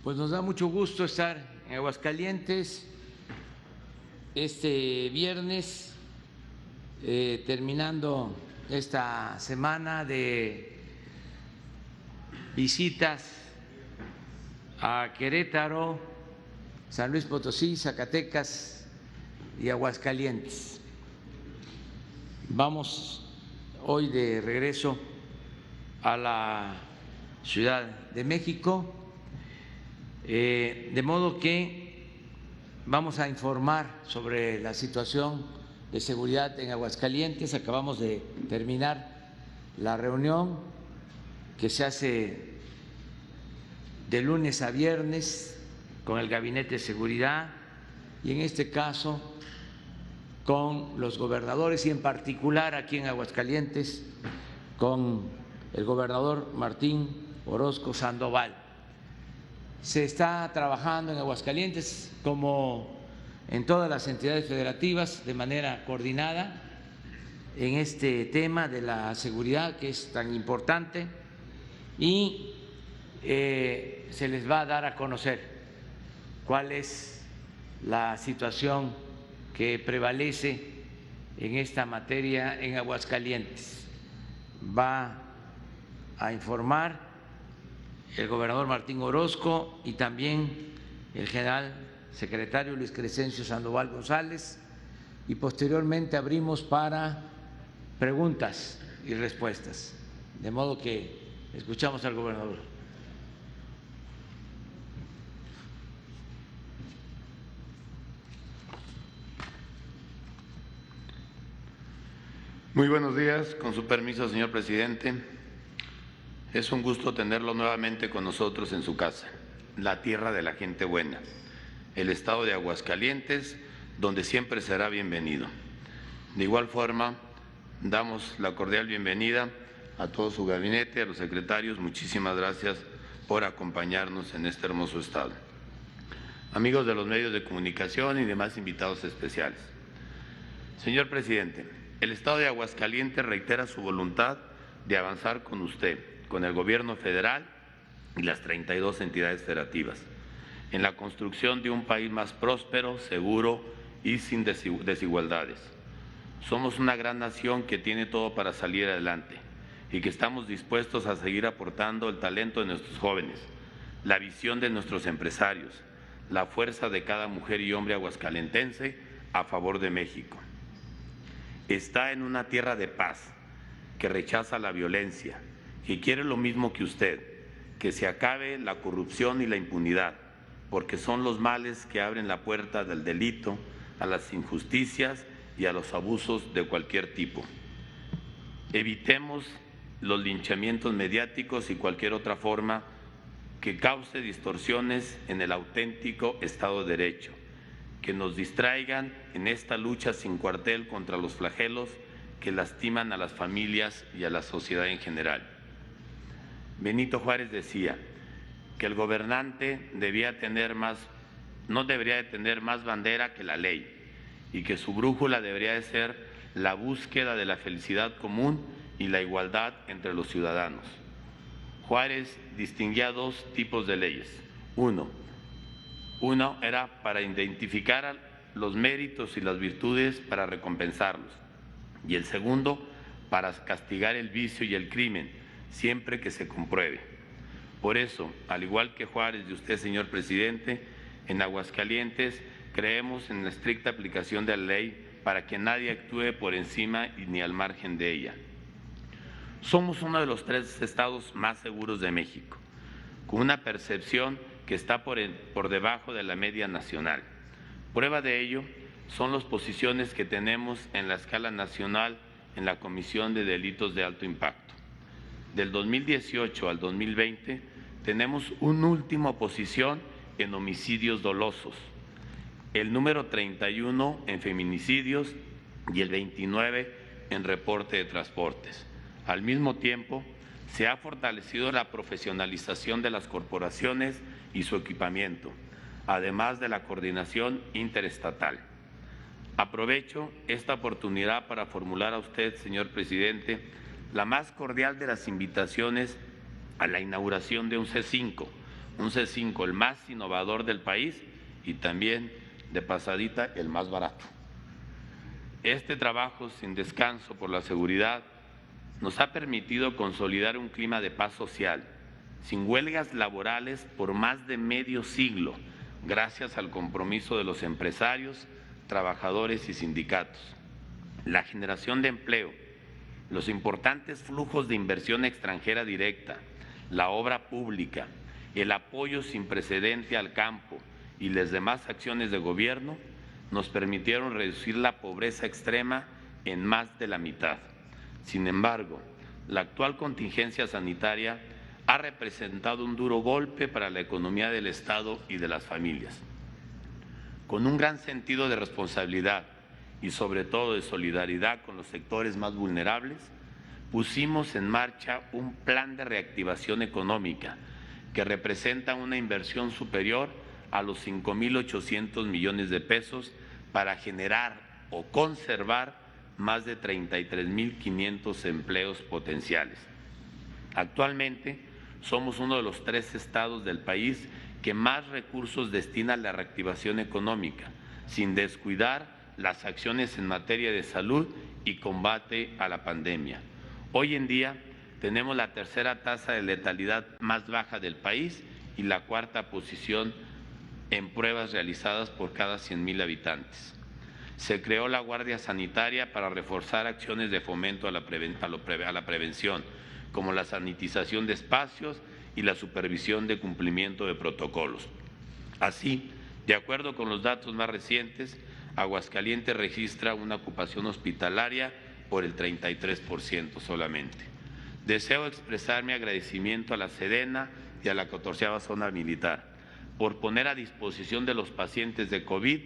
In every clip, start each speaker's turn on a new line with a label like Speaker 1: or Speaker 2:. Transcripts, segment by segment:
Speaker 1: Pues nos da mucho gusto estar en Aguascalientes este viernes, terminando esta semana de visitas a Querétaro, San Luis Potosí, Zacatecas y Aguascalientes. Vamos hoy de regreso a la Ciudad de México, de modo que vamos a informar sobre la situación de seguridad en Aguascalientes. Acabamos de terminar la reunión que se hace de lunes a viernes con el Gabinete de Seguridad y en este caso con los gobernadores y en particular aquí en Aguascalientes con el gobernador Martín Orozco Sandoval. Se está trabajando en Aguascalientes, como en todas las entidades federativas, de manera coordinada en este tema de la seguridad que es tan importante y se les va a dar a conocer cuál es la situación que prevalece en esta materia en Aguascalientes. Va a informar el gobernador Martín Orozco y también el general secretario Luis Crescencio Sandoval González, y posteriormente abrimos para preguntas y respuestas. De modo que escuchamos al gobernador.
Speaker 2: Muy buenos días, con su permiso, señor presidente. Es un gusto tenerlo nuevamente con nosotros en su casa, la tierra de la gente buena, el estado de Aguascalientes, donde siempre será bienvenido. De igual forma, damos la cordial bienvenida a todo su gabinete, a los secretarios. Muchísimas gracias por acompañarnos en este hermoso estado. Amigos de los medios de comunicación y demás invitados especiales. Señor presidente, el estado de Aguascalientes reitera su voluntad de avanzar con usted, con el Gobierno federal y las 32 entidades federativas, en la construcción de un país más próspero, seguro y sin desigualdades. Somos una gran nación que tiene todo para salir adelante y que estamos dispuestos a seguir aportando el talento de nuestros jóvenes, la visión de nuestros empresarios, la fuerza de cada mujer y hombre aguascalentense a favor de México. Está en una tierra de paz, que rechaza la violencia, que quiere lo mismo que usted, que se acabe la corrupción y la impunidad, porque son los males que abren la puerta del delito, a las injusticias y a los abusos de cualquier tipo. Evitemos los linchamientos mediáticos y cualquier otra forma que cause distorsiones en el auténtico Estado de Derecho, que nos distraigan en esta lucha sin cuartel contra los flagelos que lastiman a las familias y a la sociedad en general. Benito Juárez decía que el gobernante no debería de tener más bandera que la ley y que su brújula debería de ser la búsqueda de la felicidad común y la igualdad entre los ciudadanos. Juárez distinguía dos tipos de leyes. Uno era para identificar los méritos y las virtudes para recompensarlos, y el segundo para castigar el vicio y el crimen siempre que se compruebe. Por eso, al igual que Juárez y usted, señor presidente, en Aguascalientes creemos en la estricta aplicación de la ley para que nadie actúe por encima ni al margen de ella. Somos uno de los 3 estados más seguros de México, con una percepción que está por debajo de la media nacional. Prueba de ello son las posiciones que tenemos en la escala nacional en la Comisión de Delitos de Alto Impacto. Del 2018 al 2020 tenemos una última posición en homicidios dolosos, el número 31 en feminicidios y el 29 en reporte de transportes. Al mismo tiempo, se ha fortalecido la profesionalización de las corporaciones y su equipamiento, además de la coordinación interestatal. Aprovecho esta oportunidad para formular a usted, señor presidente, la más cordial de las invitaciones a la inauguración de un C5, un C5 el más innovador del país y también de pasadita el más barato. Este trabajo sin descanso por la seguridad nos ha permitido consolidar un clima de paz social, sin huelgas laborales por más de medio siglo, gracias al compromiso de los empresarios, trabajadores y sindicatos. La generación de empleo, los importantes flujos de inversión extranjera directa, la obra pública, el apoyo sin precedente al campo y las demás acciones de gobierno nos permitieron reducir la pobreza extrema en más de la mitad. Sin embargo, la actual contingencia sanitaria ha representado un duro golpe para la economía del Estado y de las familias. Con un gran sentido de responsabilidad y sobre todo de solidaridad con los sectores más vulnerables, pusimos en marcha un plan de reactivación económica que representa una inversión superior a los 5.800 millones de pesos para generar o conservar más de 33.500 empleos potenciales. Actualmente somos uno de los 3 estados del país que más recursos destina a la reactivación económica, sin descuidar las acciones en materia de salud y combate a la pandemia. Hoy en día tenemos la tercera tasa de letalidad más baja del país y la cuarta posición en pruebas realizadas por cada 100.000 habitantes. Se creó la Guardia Sanitaria para reforzar acciones de fomento a la prevención, como la sanitización de espacios y la supervisión de cumplimiento de protocolos. Así, de acuerdo con los datos más recientes, Aguascalientes registra una ocupación hospitalaria por el 33% solamente. Deseo expresar mi agradecimiento a la Sedena y a la 14ª Zona Militar por poner a disposición de los pacientes de COVID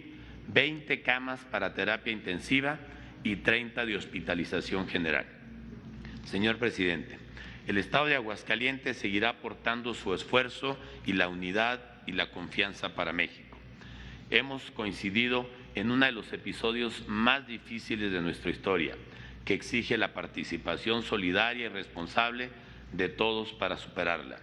Speaker 2: 20 camas para terapia intensiva y 30 de hospitalización general. Señor presidente, el Estado de Aguascalientes seguirá aportando su esfuerzo y la unidad y la confianza para México. Hemos coincidido en uno de los episodios más difíciles de nuestra historia, que exige la participación solidaria y responsable de todos para superarla.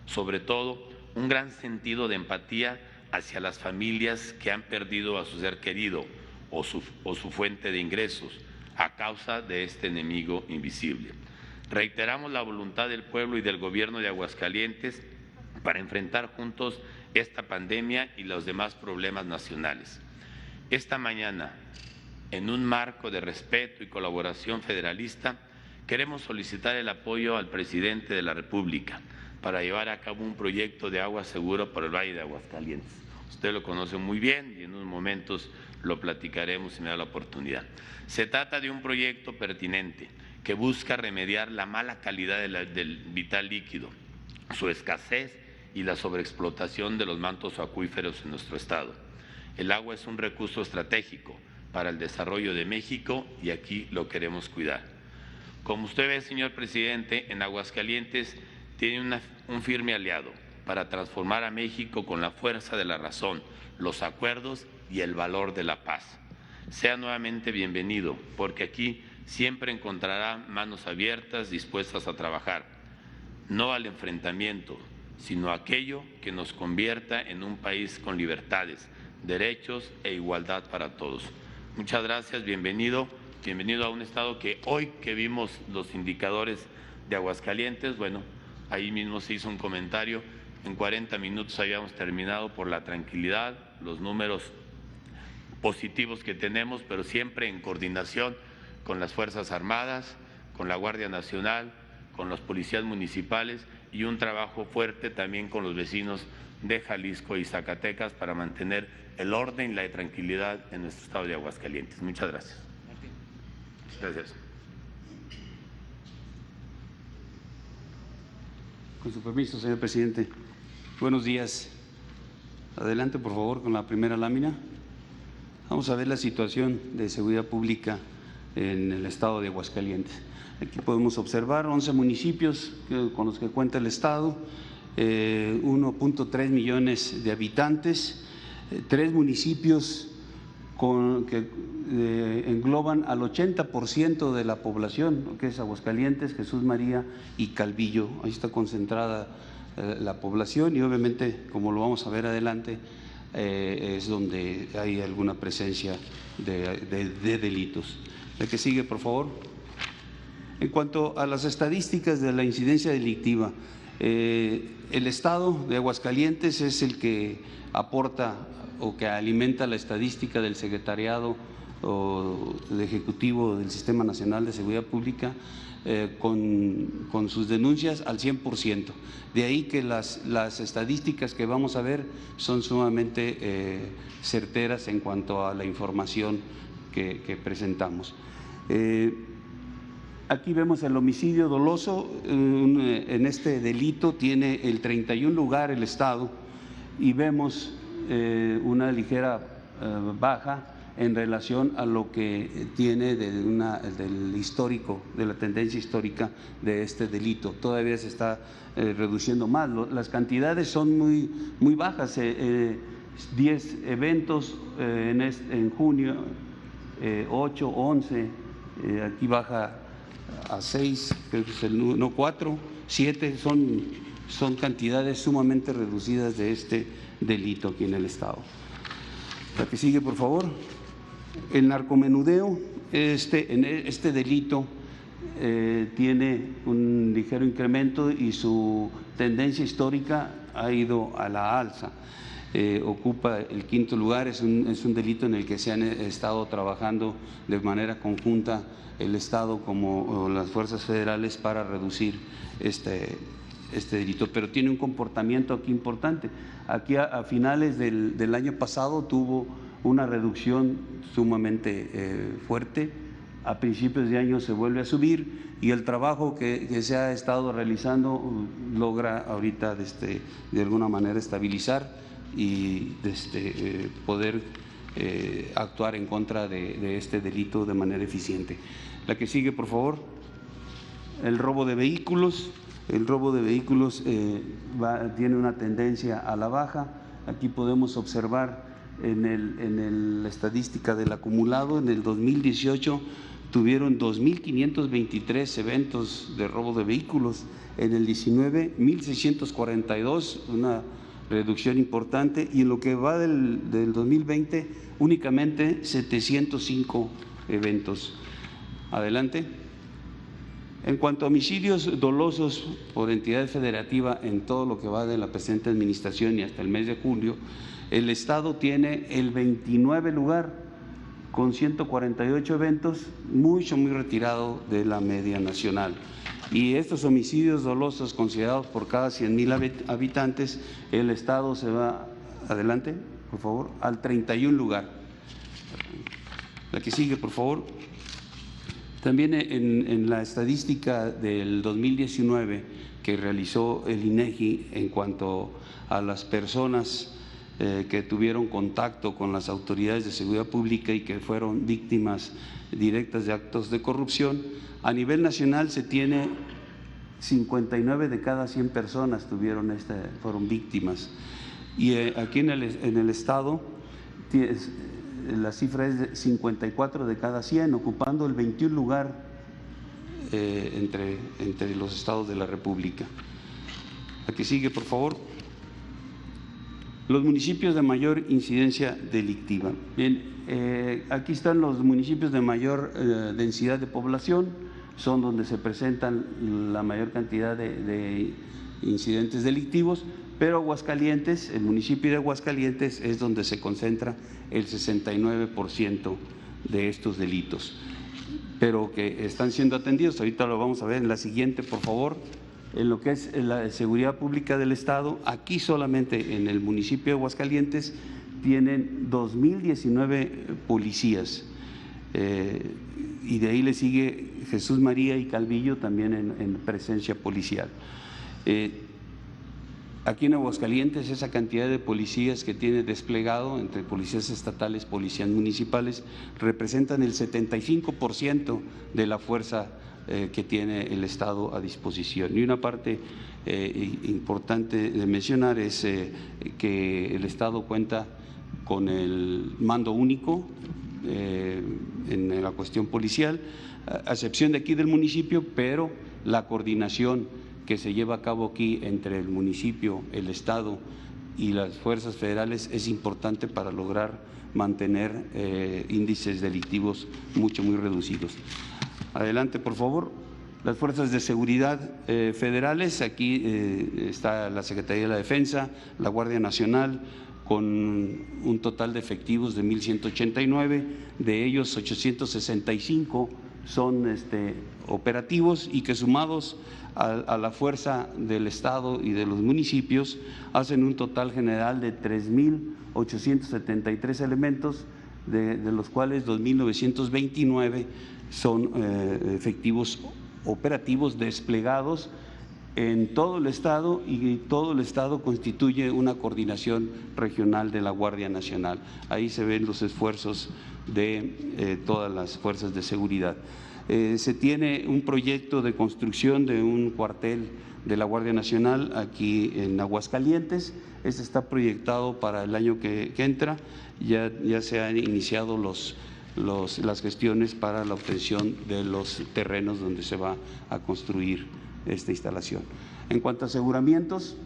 Speaker 2: Sobre todo, un gran sentido de empatía hacia las familias que han perdido a su ser querido o su fuente de ingresos a causa de este enemigo invisible. Reiteramos la voluntad del pueblo y del gobierno de Aguascalientes para enfrentar juntos esta pandemia y los demás problemas nacionales. Esta mañana, en un marco de respeto y colaboración federalista, queremos solicitar el apoyo al presidente de la República para llevar a cabo un proyecto de agua seguro para el Valle de Aguascalientes. Usted lo conoce muy bien y en unos momentos lo platicaremos si me da la oportunidad. Se trata de un proyecto pertinente que busca remediar la mala calidad del vital líquido, su escasez y la sobreexplotación de los mantos acuíferos en nuestro estado. El agua es un recurso estratégico para el desarrollo de México y aquí lo queremos cuidar. Como usted ve, señor presidente, en Aguascalientes tiene un firme aliado para transformar a México con la fuerza de la razón, los acuerdos y el valor de la paz. Sea nuevamente bienvenido, porque aquí siempre encontrará manos abiertas dispuestas a trabajar, no al enfrentamiento, sino a aquello que nos convierta en un país con libertades, derechos e igualdad para todos. Muchas gracias, bienvenido a un estado que hoy que vimos los indicadores de Aguascalientes, bueno, ahí mismo se hizo un comentario, en 40 minutos habíamos terminado por la tranquilidad, los números positivos que tenemos, pero siempre en coordinación con las Fuerzas Armadas, con la Guardia Nacional, con los policías municipales y un trabajo fuerte también con los vecinos de Jalisco y Zacatecas para mantener el orden y la tranquilidad en nuestro estado de Aguascalientes. Muchas gracias. Gracias.
Speaker 3: Con su permiso, señor presidente. Buenos días. Adelante, por favor, con la primera lámina. Vamos a ver la situación de seguridad pública en el estado de Aguascalientes. Aquí podemos observar 11 municipios con los que cuenta el estado, 1.3 millones de habitantes, 3 municipios que engloban al 80% de la población, que es Aguascalientes, Jesús María y Calvillo. Ahí está concentrada la población y obviamente, como lo vamos a ver adelante, es donde hay alguna presencia de delitos. La que sigue, por favor. En cuanto a las estadísticas de la incidencia delictiva, el Estado de Aguascalientes es el que aporta o que alimenta la estadística del Secretariado o del Ejecutivo del Sistema Nacional de Seguridad Pública con sus denuncias al 100%. De ahí que las estadísticas que vamos a ver son sumamente certeras en cuanto a la información que presentamos. Aquí vemos el homicidio doloso. En este delito tiene el 31 lugar el Estado y vemos una ligera baja en relación a lo que tiene del histórico, de la tendencia histórica de este delito. Todavía se está reduciendo más. Las cantidades son muy bajas. 10 eventos en junio, 8, 11, aquí baja a 6, no 4, 7, son cantidades sumamente reducidas de este delito aquí en el Estado. La que sigue, por favor. El narcomenudeo, este delito tiene un ligero incremento y su tendencia histórica ha ido a la alza. Ocupa el 5º lugar, es un delito en el que se han estado trabajando de manera conjunta el Estado como las fuerzas federales para reducir este delito, pero tiene un comportamiento aquí importante. Aquí a finales del año pasado tuvo una reducción sumamente fuerte, a principios de año se vuelve a subir y el trabajo que se ha estado realizando logra ahorita de alguna manera estabilizar y poder actuar en contra de este delito de manera eficiente. La que sigue, por favor. El robo de vehículos. El robo de vehículos tiene una tendencia a la baja. Aquí podemos observar en la estadística del acumulado, en el 2018 tuvieron 2.523 eventos de robo de vehículos, en el 19 1.642, una reducción importante, y en lo que va del 2020 únicamente 705 eventos. Adelante. En cuanto a homicidios dolosos por entidad federativa en todo lo que va de la presente administración y hasta el mes de julio, el Estado tiene el 29 lugar con 148 eventos, muy retirado de la media nacional. Y estos homicidios dolosos considerados por cada 100,000 habitantes, el Estado se va, adelante, por favor, al 31 lugar. La que sigue, por favor. También en la estadística del 2019 que realizó el INEGI en cuanto a las personas que tuvieron contacto con las autoridades de seguridad pública y que fueron víctimas directas de actos de corrupción, a nivel nacional se tiene 59 de cada 100 personas fueron víctimas. Y aquí en el Estado la cifra es de 54 de cada 100, ocupando el 21 lugar entre los estados de la República. La que sigue, por favor. Los municipios de mayor incidencia delictiva. Bien, aquí están los municipios de mayor densidad de población, son donde se presentan la mayor cantidad de incidentes delictivos, pero Aguascalientes, el municipio de Aguascalientes es donde se concentra el 69% de estos delitos, pero que están siendo atendidos. Ahorita lo vamos a ver en la siguiente, por favor. En lo que es la seguridad pública del Estado, aquí solamente en el municipio de Aguascalientes tienen 2.019 policías y de ahí le sigue Jesús María y Calvillo también en presencia policial. Aquí en Aguascalientes esa cantidad de policías que tiene desplegado entre policías estatales, policías municipales, representan el 75% de la fuerza que tiene el Estado a disposición. Y una parte importante de mencionar es que el Estado cuenta con el mando único en la cuestión policial, a excepción de aquí del municipio, pero la coordinación que se lleva a cabo aquí entre el municipio, el Estado y las fuerzas federales es importante para lograr mantener índices delictivos muy reducidos. Adelante, por favor. Las fuerzas de seguridad federales, aquí está la Secretaría de la Defensa, la Guardia Nacional, con un total de efectivos de 1,189, de ellos 865 son operativos y que sumados a la fuerza del Estado y de los municipios hacen un total general de 3,873 elementos, de los cuales 2,929 son efectivos operativos desplegados en todo el Estado, y todo el Estado constituye una coordinación regional de la Guardia Nacional. Ahí se ven los esfuerzos de todas las fuerzas de seguridad. Se tiene un proyecto de construcción de un cuartel de la Guardia Nacional aquí en Aguascalientes. Este está proyectado para el año que entra. Ya se han iniciado las gestiones para la obtención de los terrenos donde se va a construir esta instalación. En cuanto a aseguramientos,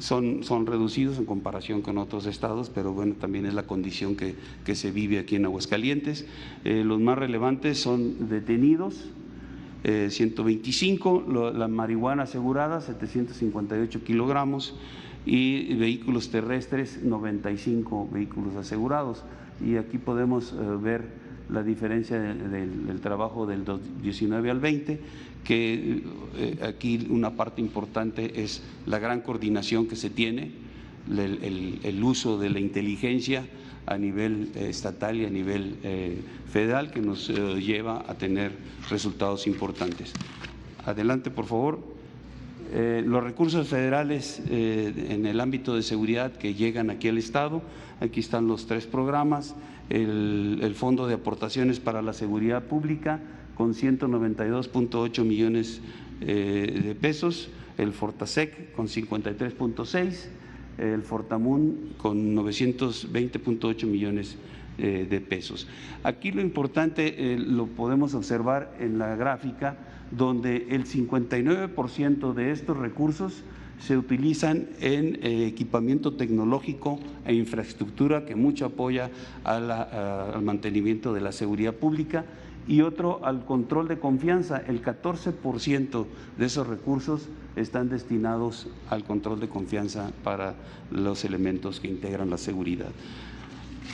Speaker 3: son reducidos en comparación con otros estados, pero bueno, también es la condición que se vive aquí en Aguascalientes. Los más relevantes son detenidos, 125, la marihuana asegurada, 758 kilogramos, y vehículos terrestres, 95 vehículos asegurados. Y aquí podemos ver la diferencia del trabajo del 19 al 20, que aquí una parte importante es la gran coordinación que se tiene, el uso de la inteligencia a nivel estatal y a nivel federal, que nos lleva a tener resultados importantes. Adelante, por favor. Los recursos federales en el ámbito de seguridad que llegan aquí al Estado, aquí están los 3 programas, el Fondo de Aportaciones para la Seguridad Pública con 192.8 millones de pesos, el Fortasec con 53.6, el Fortamun con 920.8 millones de pesos. Aquí lo importante lo podemos observar en la gráfica, donde el 59% de estos recursos se utilizan en equipamiento tecnológico e infraestructura que mucho apoya al mantenimiento de la seguridad pública, y otro al control de confianza. El 14% de esos recursos están destinados al control de confianza para los elementos que integran la seguridad.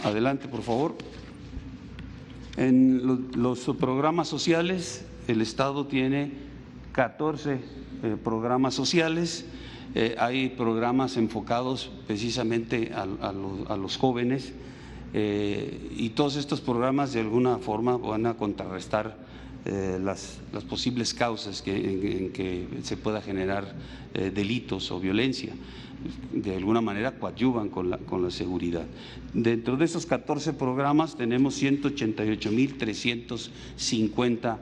Speaker 3: Adelante, por favor. En los programas sociales, el Estado tiene 14 programas sociales. Hay programas enfocados precisamente a los jóvenes, y todos estos programas de alguna forma van a contrarrestar las posibles causas en que se pueda generar delitos o violencia. De alguna manera coadyuvan con la seguridad. Dentro de esos 14 programas tenemos 188,350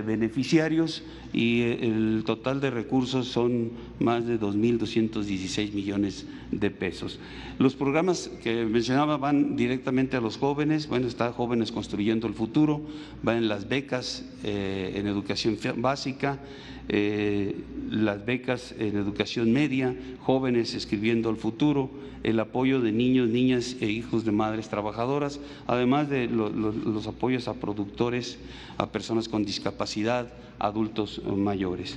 Speaker 3: beneficiarios, y el total de recursos son más de 2,216 millones de pesos. Los programas que mencionaba van directamente a los jóvenes. Bueno, está Jóvenes Construyendo el Futuro, van las becas en educación básica, las becas en educación media, Jóvenes Escribiendo el Futuro, el apoyo de niños, niñas e hijos de madres trabajadoras, además de los apoyos a productores, a personas con discapacidad, adultos mayores.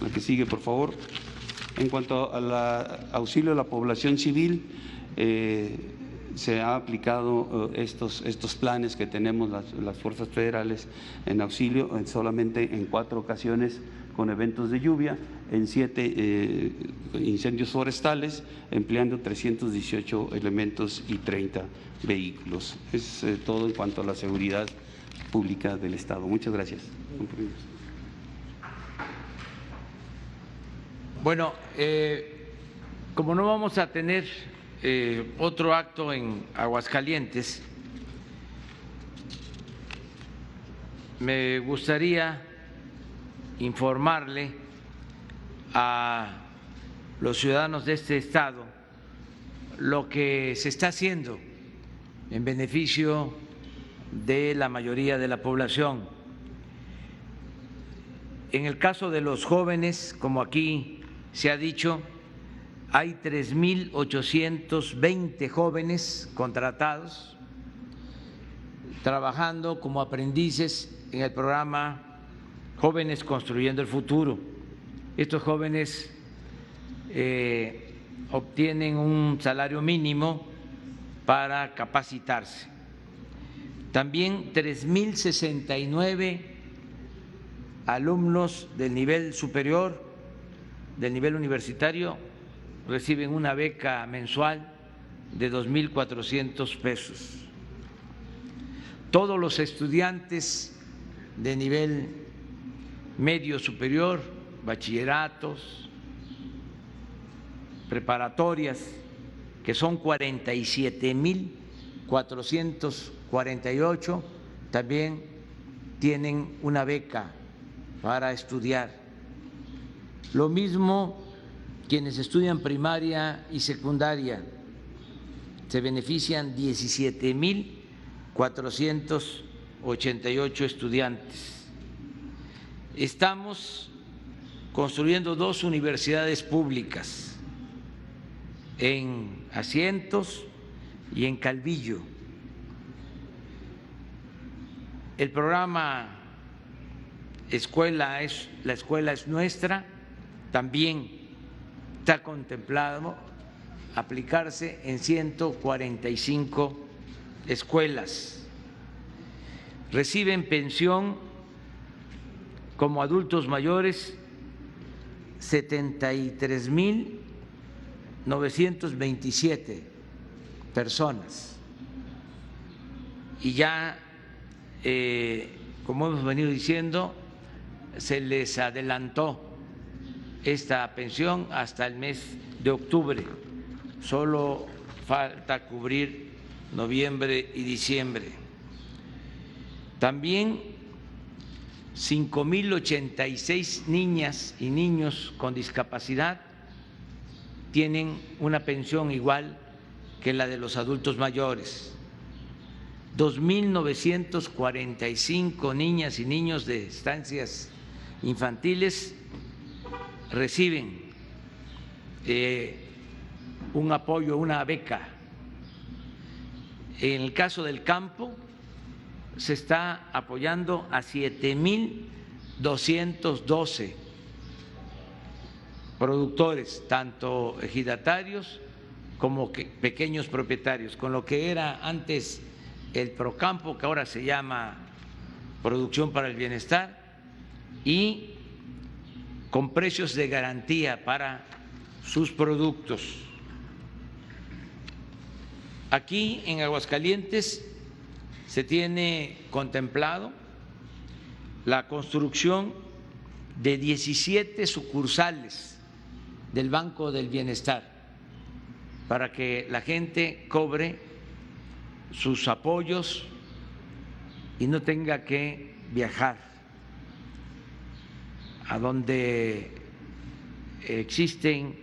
Speaker 3: La que sigue, por favor. En cuanto al auxilio a la población civil, se ha aplicado estos planes que tenemos las fuerzas federales en auxilio solamente en 4 ocasiones con eventos de lluvia, en 7 incendios forestales, empleando 318 elementos y 30 vehículos. Es todo en cuanto a la seguridad pública del Estado. Muchas gracias.
Speaker 1: Bueno, como no vamos a tener otro acto en Aguascalientes, me gustaría informarle a los ciudadanos de este estado lo que se está haciendo en beneficio de la mayoría de la población. En el caso de los jóvenes, como aquí se ha dicho, hay 3.820 jóvenes contratados trabajando como aprendices en el programa Jóvenes Construyendo el Futuro. Estos jóvenes obtienen un salario mínimo para capacitarse. También 3.069 alumnos del nivel superior, del nivel universitario, reciben una beca mensual de 2.400 pesos. Todos los estudiantes de nivel medio superior, bachilleratos, preparatorias, que son 47.448, también tienen una beca para estudiar. Lo mismo quienes estudian primaria y secundaria, se benefician 17.488 estudiantes. Estamos construyendo 2 universidades públicas en Asientos y en Calvillo. El programa La Escuela es Nuestra también está contemplado aplicarse en 145 escuelas. Reciben pensión como adultos mayores 73.927 personas. Y ya, como hemos venido diciendo, se les adelantó esta pensión hasta el mes de octubre. Solo falta cubrir noviembre y diciembre. También 5.086 niñas y niños con discapacidad tienen una pensión igual que la de los adultos mayores. 2.945 niñas y niños de estancias infantiles reciben un apoyo, una beca. En el caso del campo, se está apoyando a 7.212 productores, tanto ejidatarios como pequeños propietarios, con lo que era antes el Procampo, que ahora se llama Producción para el Bienestar, y con precios de garantía para sus productos. Aquí en Aguascalientes se tiene contemplado la construcción de 17 sucursales del Banco del Bienestar para que la gente cobre sus apoyos y no tenga que viajar a donde existen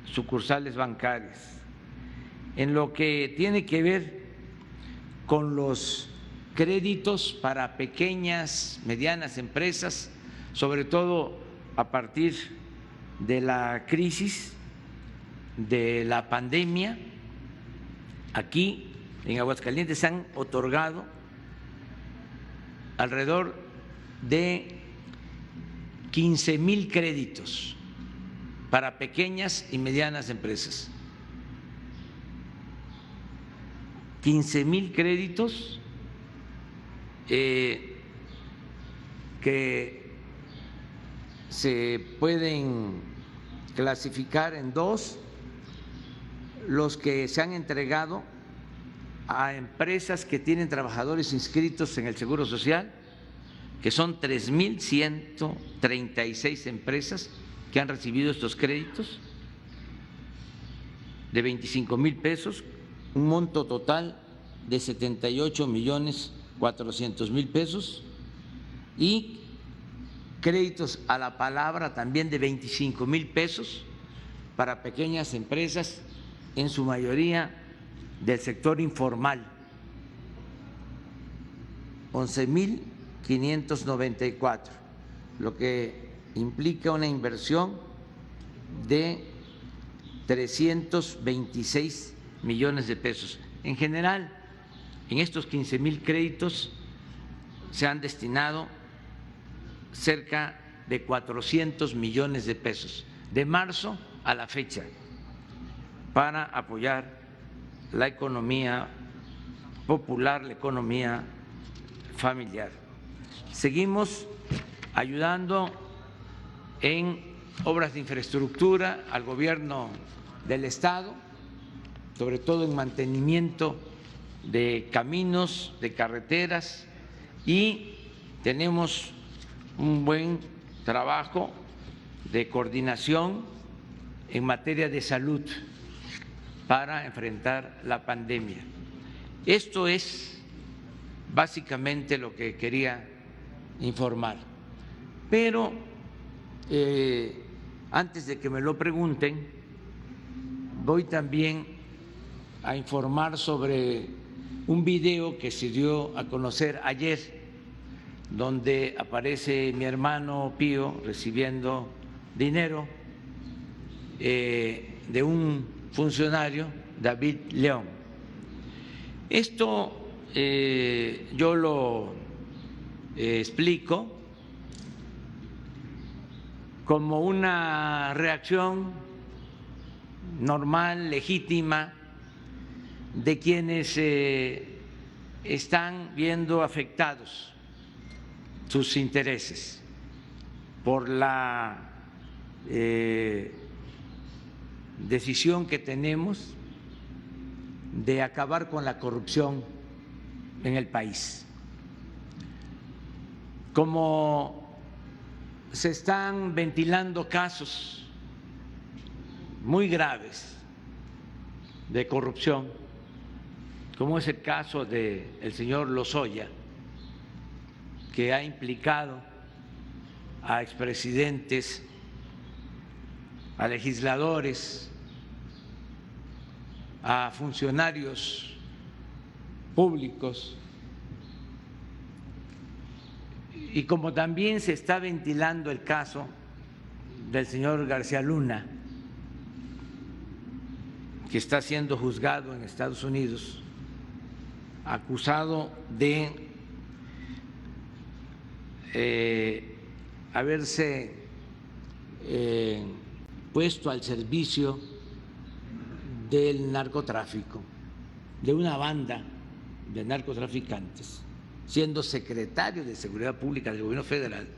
Speaker 1: sucursales bancarias. En lo que tiene que ver con los créditos para pequeñas, medianas empresas, sobre todo a partir de la crisis de la pandemia, aquí en Aguascalientes se han otorgado alrededor de 15,000 créditos para pequeñas y medianas empresas. 15,000 créditos que se pueden clasificar en dos: los que se han entregado a empresas que tienen trabajadores inscritos en el Seguro Social, que son 3.136 empresas que han recibido estos créditos de 25,000 pesos, un monto total de 78,400,000 pesos, y créditos a la palabra también de 25,000 pesos para pequeñas empresas, en su mayoría del sector informal, 11,594, lo que implica una inversión de 326 millones de pesos. En general, en estos 15,000 créditos se han destinado cerca de 400 millones de pesos, de marzo a la fecha, para apoyar la economía popular, la economía familiar. Seguimos ayudando en obras de infraestructura al gobierno del Estado, sobre todo en mantenimiento de caminos, de carreteras, y tenemos un buen trabajo de coordinación en materia de salud para enfrentar la pandemia. Esto es básicamente lo que quería informar. Pero antes de que me lo pregunten, voy también a informar sobre un video que se dio a conocer ayer, donde aparece mi hermano Pío recibiendo dinero de un funcionario, David León. Esto yo lo explico como una reacción normal, legítima, de quienes están viendo afectados sus intereses por la decisión que tenemos de acabar con la corrupción en el país. Como se están ventilando casos muy graves de corrupción, como es el caso del señor Lozoya, que ha implicado a expresidentes, a legisladores, a funcionarios públicos, y como también se está ventilando el caso del señor García Luna, que está siendo juzgado en Estados Unidos, acusado de haberse puesto al servicio del narcotráfico, de una banda de narcotraficantes, siendo secretario de Seguridad Pública del Gobierno Federal.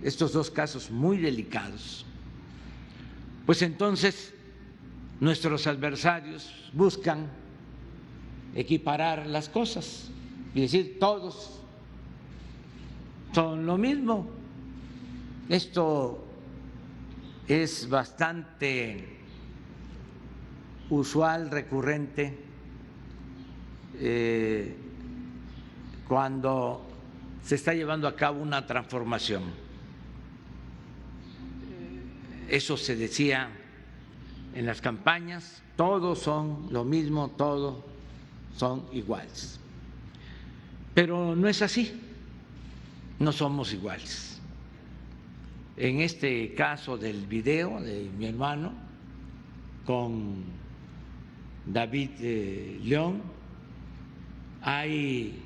Speaker 1: Estos dos casos muy delicados, pues entonces nuestros adversarios buscan equiparar las cosas y decir todos son lo mismo. Esto es bastante usual, recurrente, cuando se está llevando a cabo una transformación. Eso se decía en las campañas, todos son lo mismo, todos son iguales. Pero no es así. No somos iguales. En este caso del video de mi hermano con David León, hay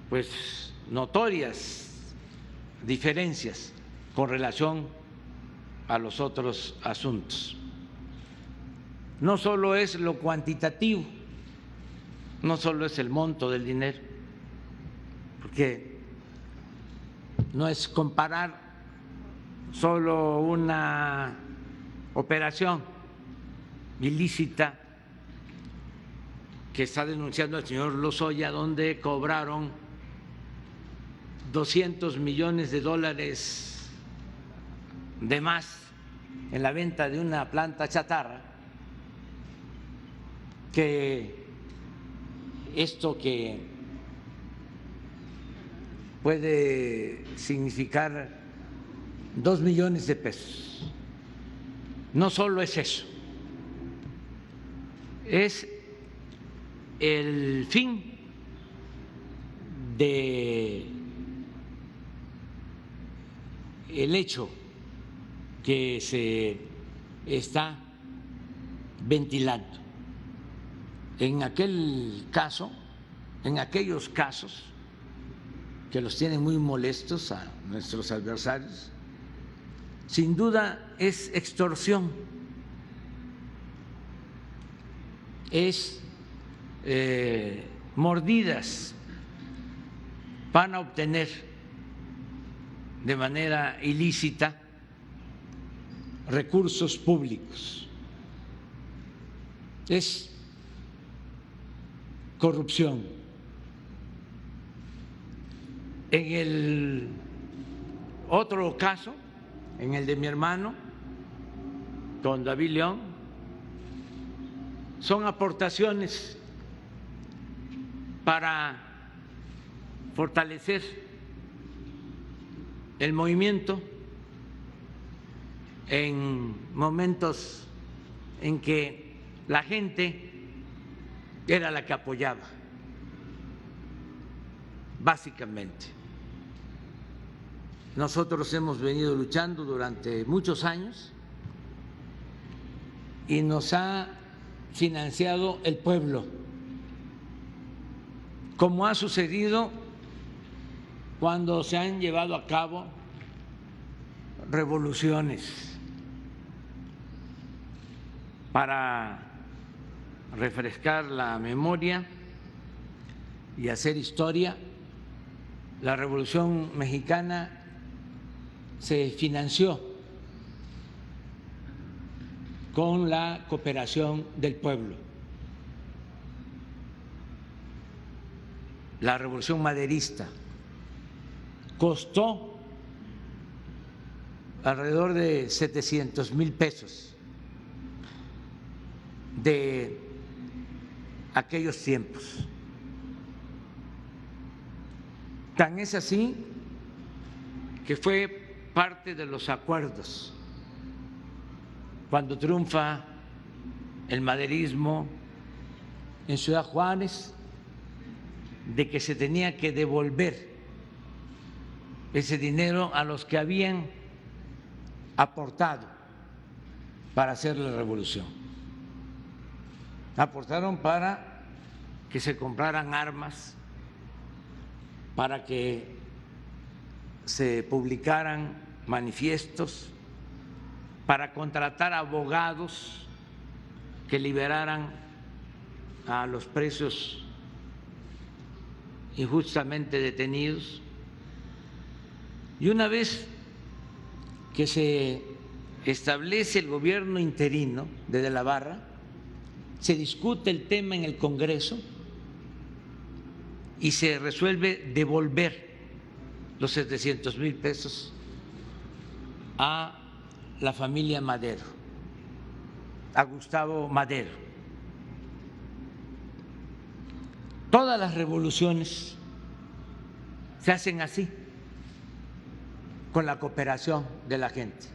Speaker 1: pues notorias diferencias con relación a los otros asuntos. No solo es lo cuantitativo, no solo es el monto del dinero, porque no es comparar solo una operación ilícita que está denunciando el señor Lozoya, donde cobraron $200 millones de más en la venta de una planta chatarra, que esto que puede significar 2 millones de pesos. No solo es eso, es el fin de el hecho que se está ventilando. En aquel caso, en aquellos casos que los tienen muy molestos a nuestros adversarios, sin duda es extorsión, es mordidas para obtener de manera ilícita recursos públicos, es corrupción. En el otro caso, en el de mi hermano, don David León, son aportaciones para fortalecer el movimiento en momentos en que la gente era la que apoyaba, básicamente. Nosotros hemos venido luchando durante muchos años y nos ha financiado el pueblo, como ha sucedido cuando se han llevado a cabo revoluciones para refrescar la memoria y hacer historia. La Revolución Mexicana se financió con la cooperación del pueblo. La Revolución Maderista costó alrededor de 700,000 pesos de aquellos tiempos. Tan es así que fue parte de los acuerdos cuando triunfa el maderismo en Ciudad Juárez, de que se tenía que devolver ese dinero a los que habían aportado para hacer la revolución. Aportaron para que se compraran armas, para que se publicaran manifiestos, para contratar abogados que liberaran a los presos injustamente detenidos. Y una vez que se establece el gobierno interino de De la Barra, se discute el tema en el Congreso y se resuelve devolver los 700,000 pesos a la familia Madero, a Gustavo Madero. Todas las revoluciones se hacen así, con la cooperación de la gente.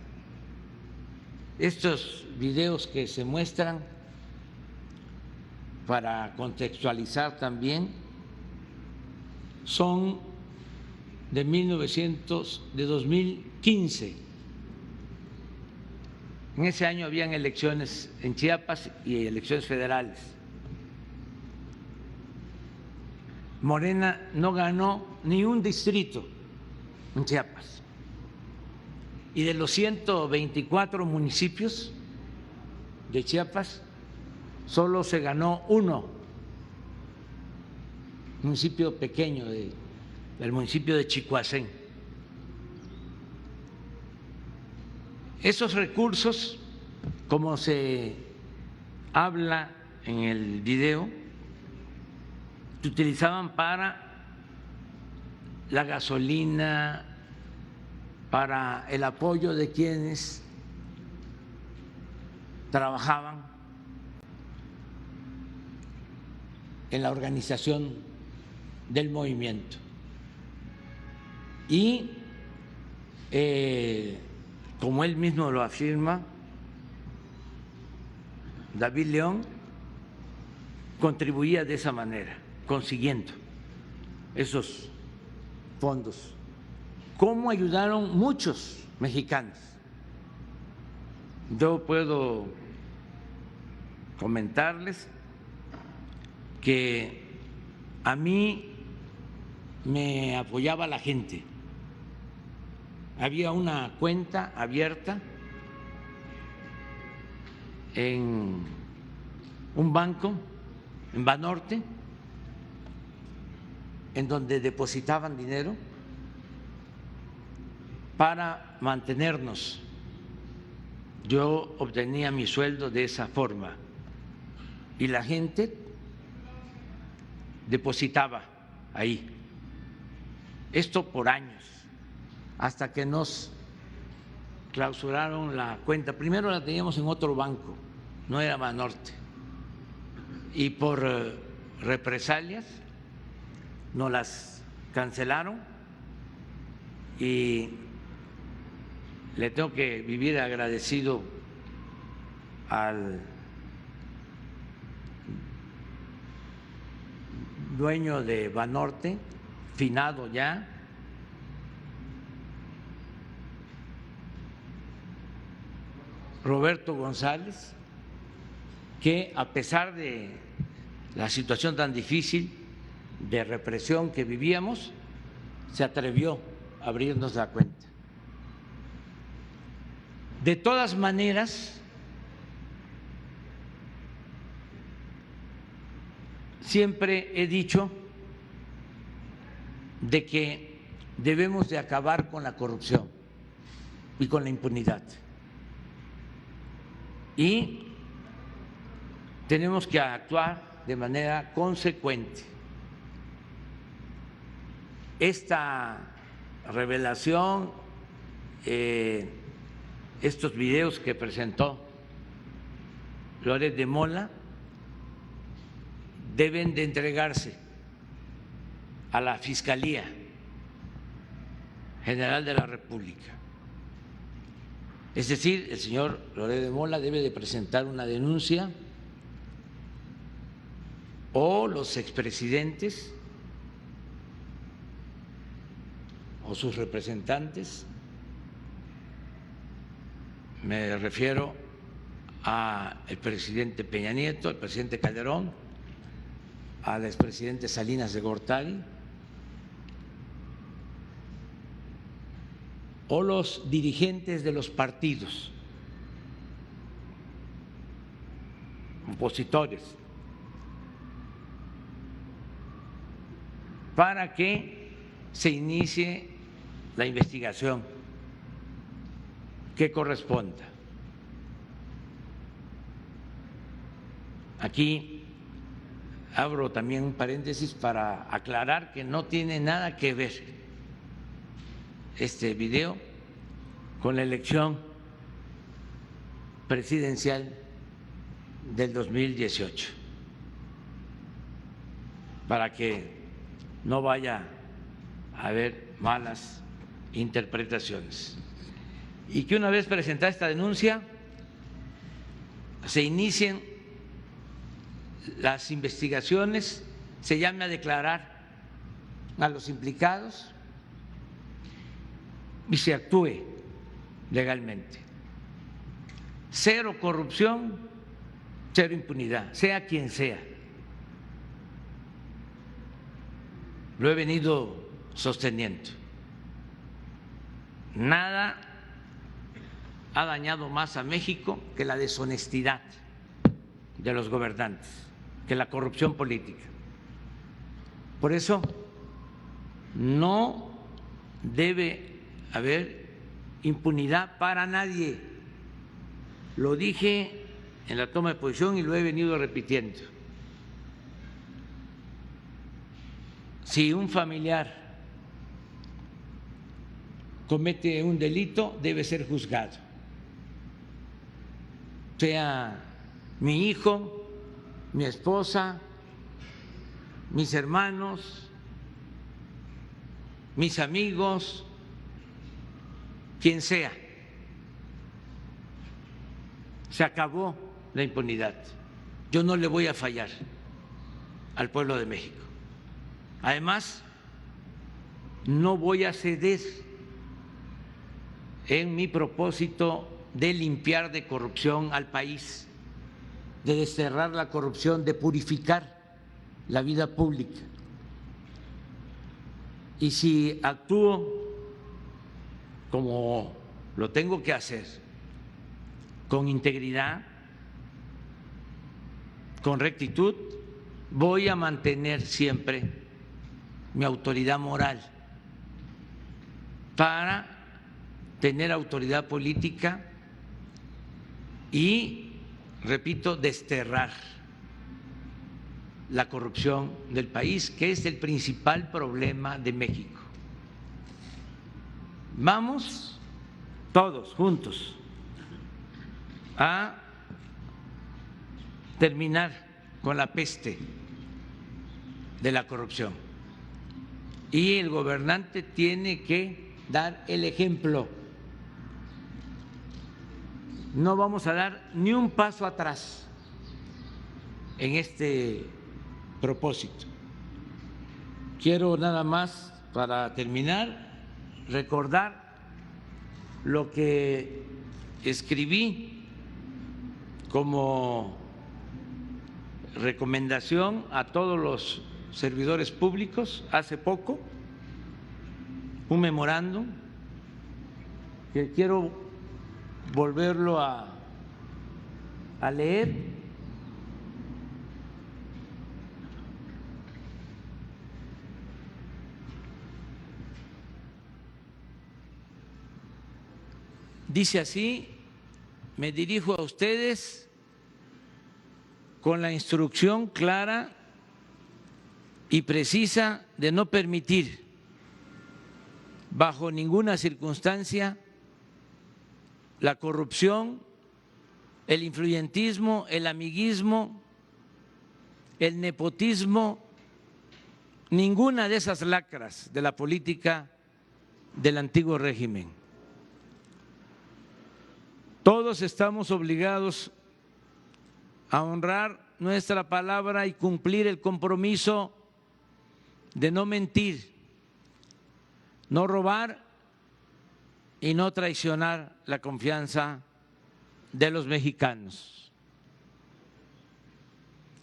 Speaker 1: Estos videos que se muestran, para contextualizar también, son de 2015. En ese año habían elecciones en Chiapas y elecciones federales. Morena no ganó ni un distrito en Chiapas. Y de los 124 municipios de Chiapas, solo se ganó uno, municipio pequeño, del municipio de Chicoacén. Esos recursos, como se habla en el video, se utilizaban para la gasolina, para el apoyo de quienes trabajaban en la organización del movimiento. Y como él mismo lo afirma, David León contribuía de esa manera, consiguiendo esos fondos. ¿Cómo ayudaron muchos mexicanos. Yo puedo comentarles que a mí me apoyaba la gente. Había una cuenta abierta en un banco en Banorte, en donde depositaban dinero para mantenernos. Yo obtenía mi sueldo de esa forma y la gente depositaba ahí. Esto por años, hasta que nos clausuraron la cuenta. Primero la teníamos en otro banco, no era Banorte, y por represalias nos las cancelaron y le tengo que vivir agradecido al dueño de Banorte, finado ya, Roberto González, que a pesar de la situación tan difícil de represión que vivíamos, se atrevió a abrirnos la cuenta. De todas maneras, siempre he dicho de que debemos de acabar con la corrupción y con la impunidad. Y tenemos que actuar de manera consecuente. Esta revelación, estos videos que presentó Loret de Mola, deben de entregarse a la Fiscalía General de la República. Es decir, el señor Loret de Mola debe de presentar una denuncia, o los expresidentes o sus representantes, me refiero al presidente Peña Nieto, al presidente Calderón, al expresidente Salinas de Gortari, o los dirigentes de los partidos opositores, para que se inicie la investigación que corresponda. Aquí abro también un paréntesis para aclarar que no tiene nada que ver este video con la elección presidencial del 2018, para que no vaya a haber malas interpretaciones. Y que una vez presentada esta denuncia, se inicien las investigaciones, se llame a declarar a los implicados y se actúe legalmente. Cero corrupción, cero impunidad, sea quien sea. Lo he venido sosteniendo. Nada ha dañado más a México que la deshonestidad de los gobernantes, que la corrupción política. Por eso no debe haber impunidad para nadie. Lo dije en la toma de posición y lo he venido repitiendo. Si un familiar comete un delito, debe ser juzgado, sea mi hijo, mi esposa, mis hermanos, mis amigos, quien sea. Se acabó la impunidad. Yo no le voy a fallar al pueblo de México. Además, no voy a ceder en mi propósito de limpiar de corrupción al país, de desterrar la corrupción, de purificar la vida pública. Y si actúo como lo tengo que hacer, con integridad, con rectitud, voy a mantener siempre mi autoridad moral para tener autoridad política y, repito, desterrar la corrupción del país, que es el principal problema de México. Vamos todos juntos a terminar con la peste de la corrupción. Y el gobernante tiene que dar el ejemplo. No vamos a dar ni un paso atrás en este propósito. Quiero nada más, para terminar, recordar lo que escribí como recomendación a todos los servidores públicos hace poco, un memorándum que quiero volverlo a leer. Dice así: me dirijo a ustedes con la instrucción clara y precisa de no permitir bajo ninguna circunstancia la corrupción, el influyentismo, el amiguismo, el nepotismo, ninguna de esas lacras de la política del antiguo régimen. Todos estamos obligados a honrar nuestra palabra y cumplir el compromiso de no mentir, no robar y no traicionar la confianza de los mexicanos.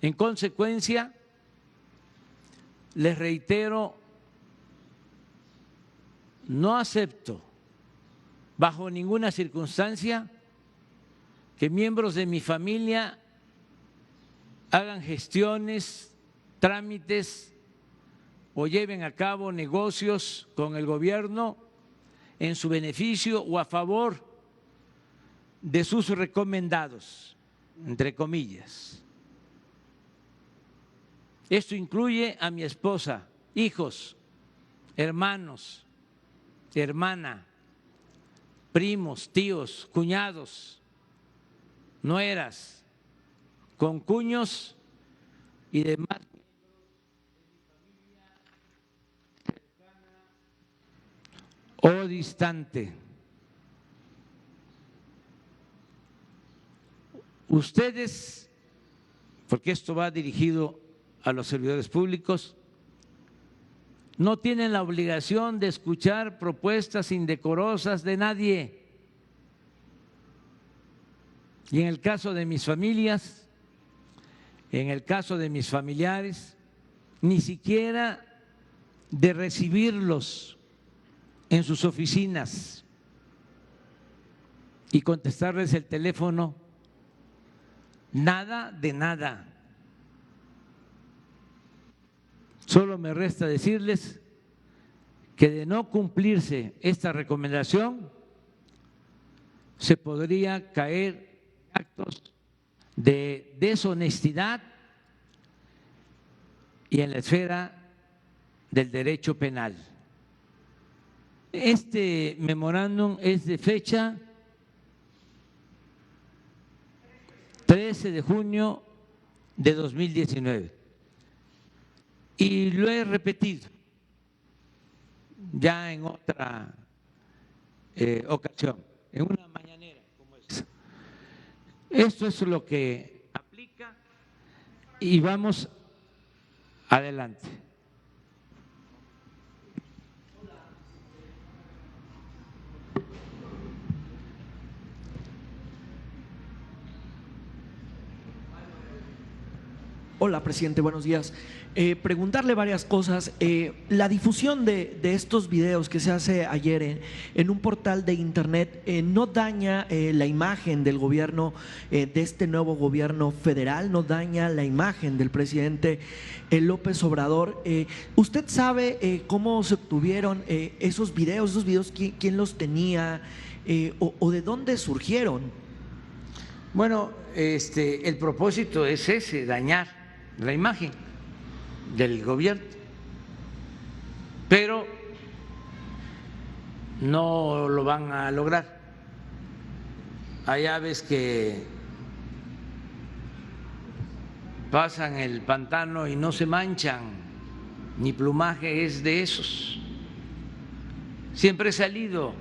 Speaker 1: En consecuencia, les reitero, no acepto bajo ninguna circunstancia que miembros de mi familia hagan gestiones, trámites o lleven a cabo negocios con el gobierno en su beneficio o a favor de sus recomendados, entre comillas. Esto incluye a mi esposa, hijos, hermanos, hermana, primos, tíos, cuñados, nueras, concuños y demás o distante. Ustedes, porque esto va dirigido a los servidores públicos, no tienen la obligación de escuchar propuestas indecorosas de nadie. Y en el caso de mis familias, en el caso de mis familiares, ni siquiera de recibirlos en sus oficinas y contestarles el teléfono, nada de nada. Solo me resta decirles que de no cumplirse esta recomendación, se podría caer actos de deshonestidad y en la esfera del derecho penal. Este memorándum es de fecha 13 de junio de 2019 y lo he repetido ya en otra ocasión, en una mañanera como esta. Esto es lo que aplica y vamos adelante.
Speaker 4: Hola, presidente, buenos días. Preguntarle varias cosas. La difusión de estos videos que se hace ayer en un portal de internet no daña la imagen del gobierno, de este nuevo gobierno federal, no daña la imagen del presidente López Obrador. ¿Usted sabe cómo se obtuvieron esos videos, quién los tenía o de dónde surgieron?
Speaker 1: Bueno, el propósito es ese, dañar la imagen del gobierno, pero no lo van a lograr. Hay aves que pasan el pantano y no se manchan, mi plumaje es de esos. Siempre he salido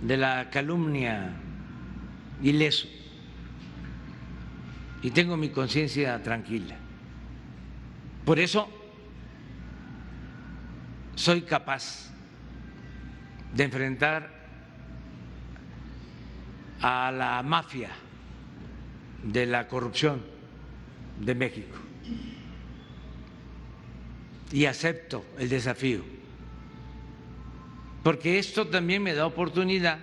Speaker 1: de la calumnia ileso y tengo mi conciencia tranquila. Por eso soy capaz de enfrentar a la mafia de la corrupción de México y acepto el desafío, porque esto también me da oportunidad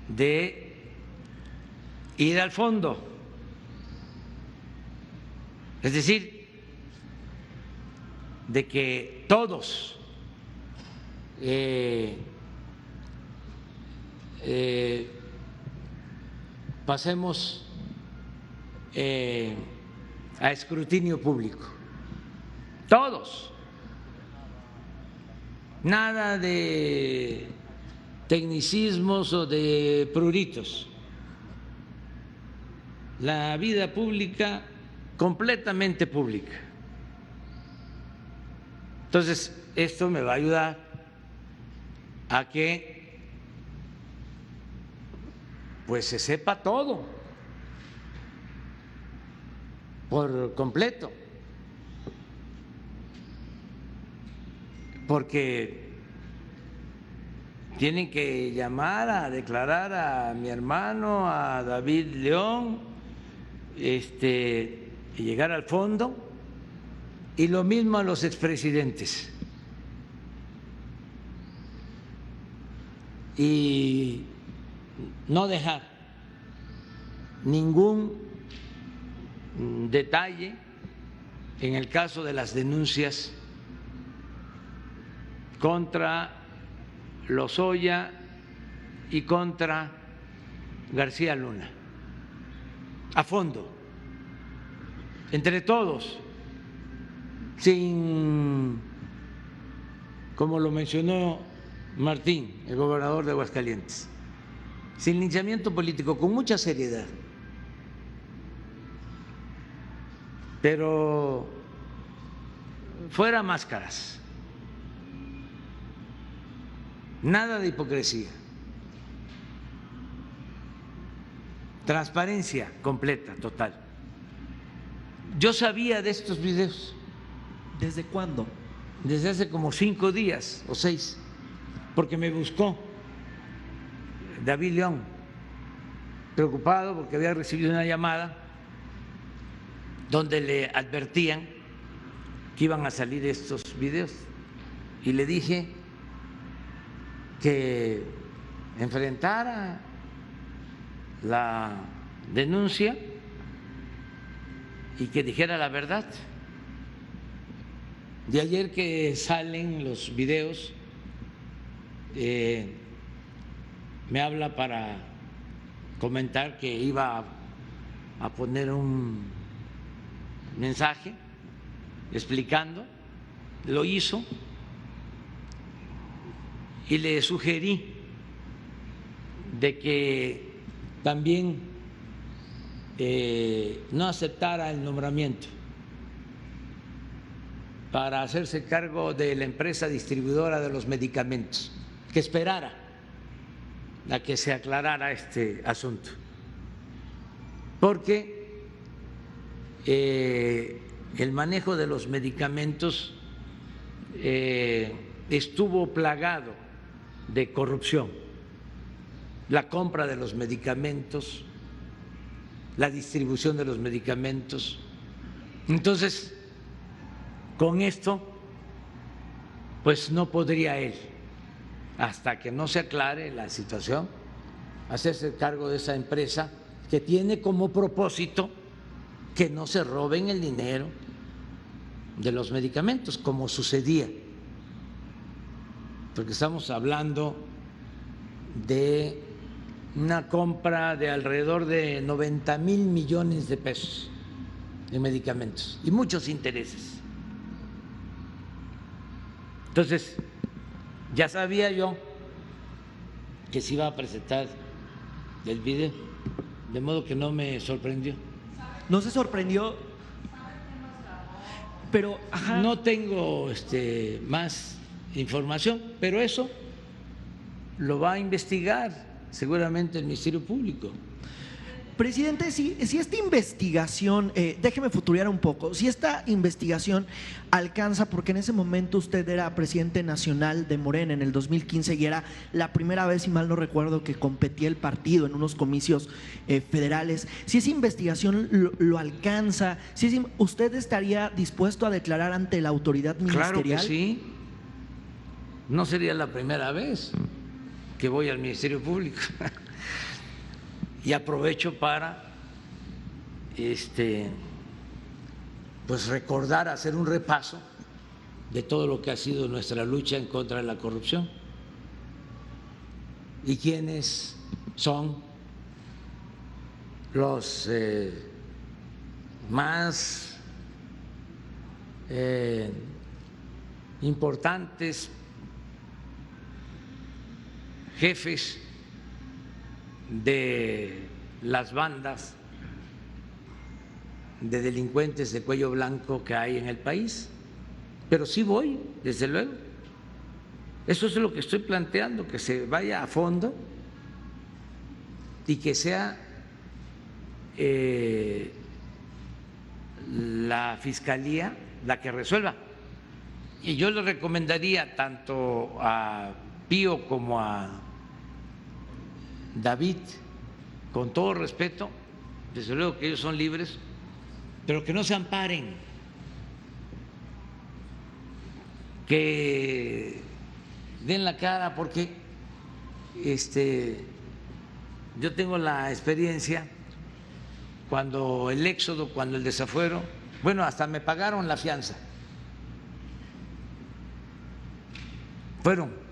Speaker 1: de ir al fondo, es decir, de que todos pasemos a escrutinio público, todos, nada de tecnicismos o de pruritos, la vida pública completamente pública. Entonces, esto me va a ayudar a que pues se sepa todo por completo, porque tienen que llamar a declarar a mi hermano, a David León, y llegar al fondo. Y lo mismo a los expresidentes. Y no dejar ningún detalle en el caso de las denuncias contra Lozoya y contra García Luna. A fondo, entre todos, sin, como lo mencionó Martín, el gobernador de Aguascalientes, sin linchamiento político, con mucha seriedad, pero fuera máscaras, nada de hipocresía, transparencia completa, total. Yo sabía de estos videos.
Speaker 4: ¿Desde cuándo?
Speaker 1: Desde hace como 5 días o 6, porque me buscó David León, preocupado porque había recibido una llamada donde le advertían que iban a salir estos videos y le dije que enfrentara la denuncia y que dijera la verdad. De ayer que salen los videos, me habla para comentar que iba a poner un mensaje explicando, lo hizo y le sugerí de que también no aceptara el nombramiento para hacerse cargo de la empresa distribuidora de los medicamentos, que esperara a que se aclarara este asunto, porque el manejo de los medicamentos estuvo plagado de corrupción, la compra de los medicamentos, la distribución de los medicamentos, Entonces, con esto, pues no podría él, hasta que no se aclare la situación, hacerse cargo de esa empresa que tiene como propósito que no se roben el dinero de los medicamentos, como sucedía, porque estamos hablando de una compra de alrededor de 90,000 millones de pesos de medicamentos y muchos intereses. Entonces, ya sabía yo que se iba a presentar el video, de modo que no me sorprendió.
Speaker 4: ¿No se sorprendió? Pero, ajá.
Speaker 1: No tengo más información, pero eso lo va a investigar seguramente el Ministerio Público.
Speaker 4: Presidente, si esta investigación, déjeme futurear un poco, si esta investigación alcanza, porque en ese momento usted era presidente nacional de Morena en el 2015 y era la primera vez, si mal no recuerdo, que competía el partido en unos comicios federales, si esa investigación lo alcanza, ¿usted estaría dispuesto a declarar ante la autoridad ministerial?
Speaker 1: Claro que sí, no sería la primera vez que voy al Ministerio Público. Y aprovecho para pues recordar, hacer un repaso de todo lo que ha sido nuestra lucha en contra de la corrupción y quiénes son los más importantes jefes de las bandas de delincuentes de cuello blanco que hay en el país. Pero sí voy, desde luego. Eso es lo que estoy planteando, que se vaya a fondo y que sea la Fiscalía la que resuelva. Y yo le recomendaría tanto a Pío como a David, con todo respeto, desde luego que ellos son libres, pero que no se amparen, que den la cara, porque yo tengo la experiencia cuando el éxodo, cuando el desafuero, bueno, hasta me pagaron la fianza, fueron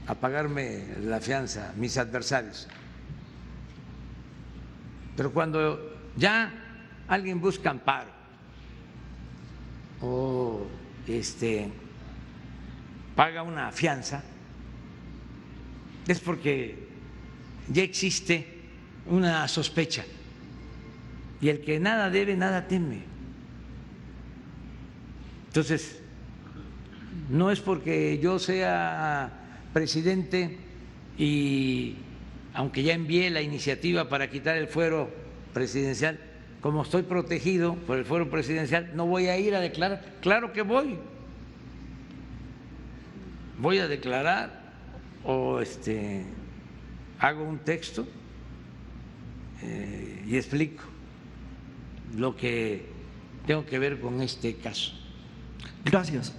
Speaker 1: a pagarme la fianza mis adversarios. Pero cuando ya alguien busca amparo o paga una fianza, es porque ya existe una sospecha. Y el que nada debe, nada teme. Entonces, no es porque yo sea presidente y aunque ya envié la iniciativa para quitar el fuero presidencial, como estoy protegido por el fuero presidencial, no voy a ir a declarar. Claro que voy a declarar o hago un texto y explico lo que tengo que ver con este caso.
Speaker 4: Gracias.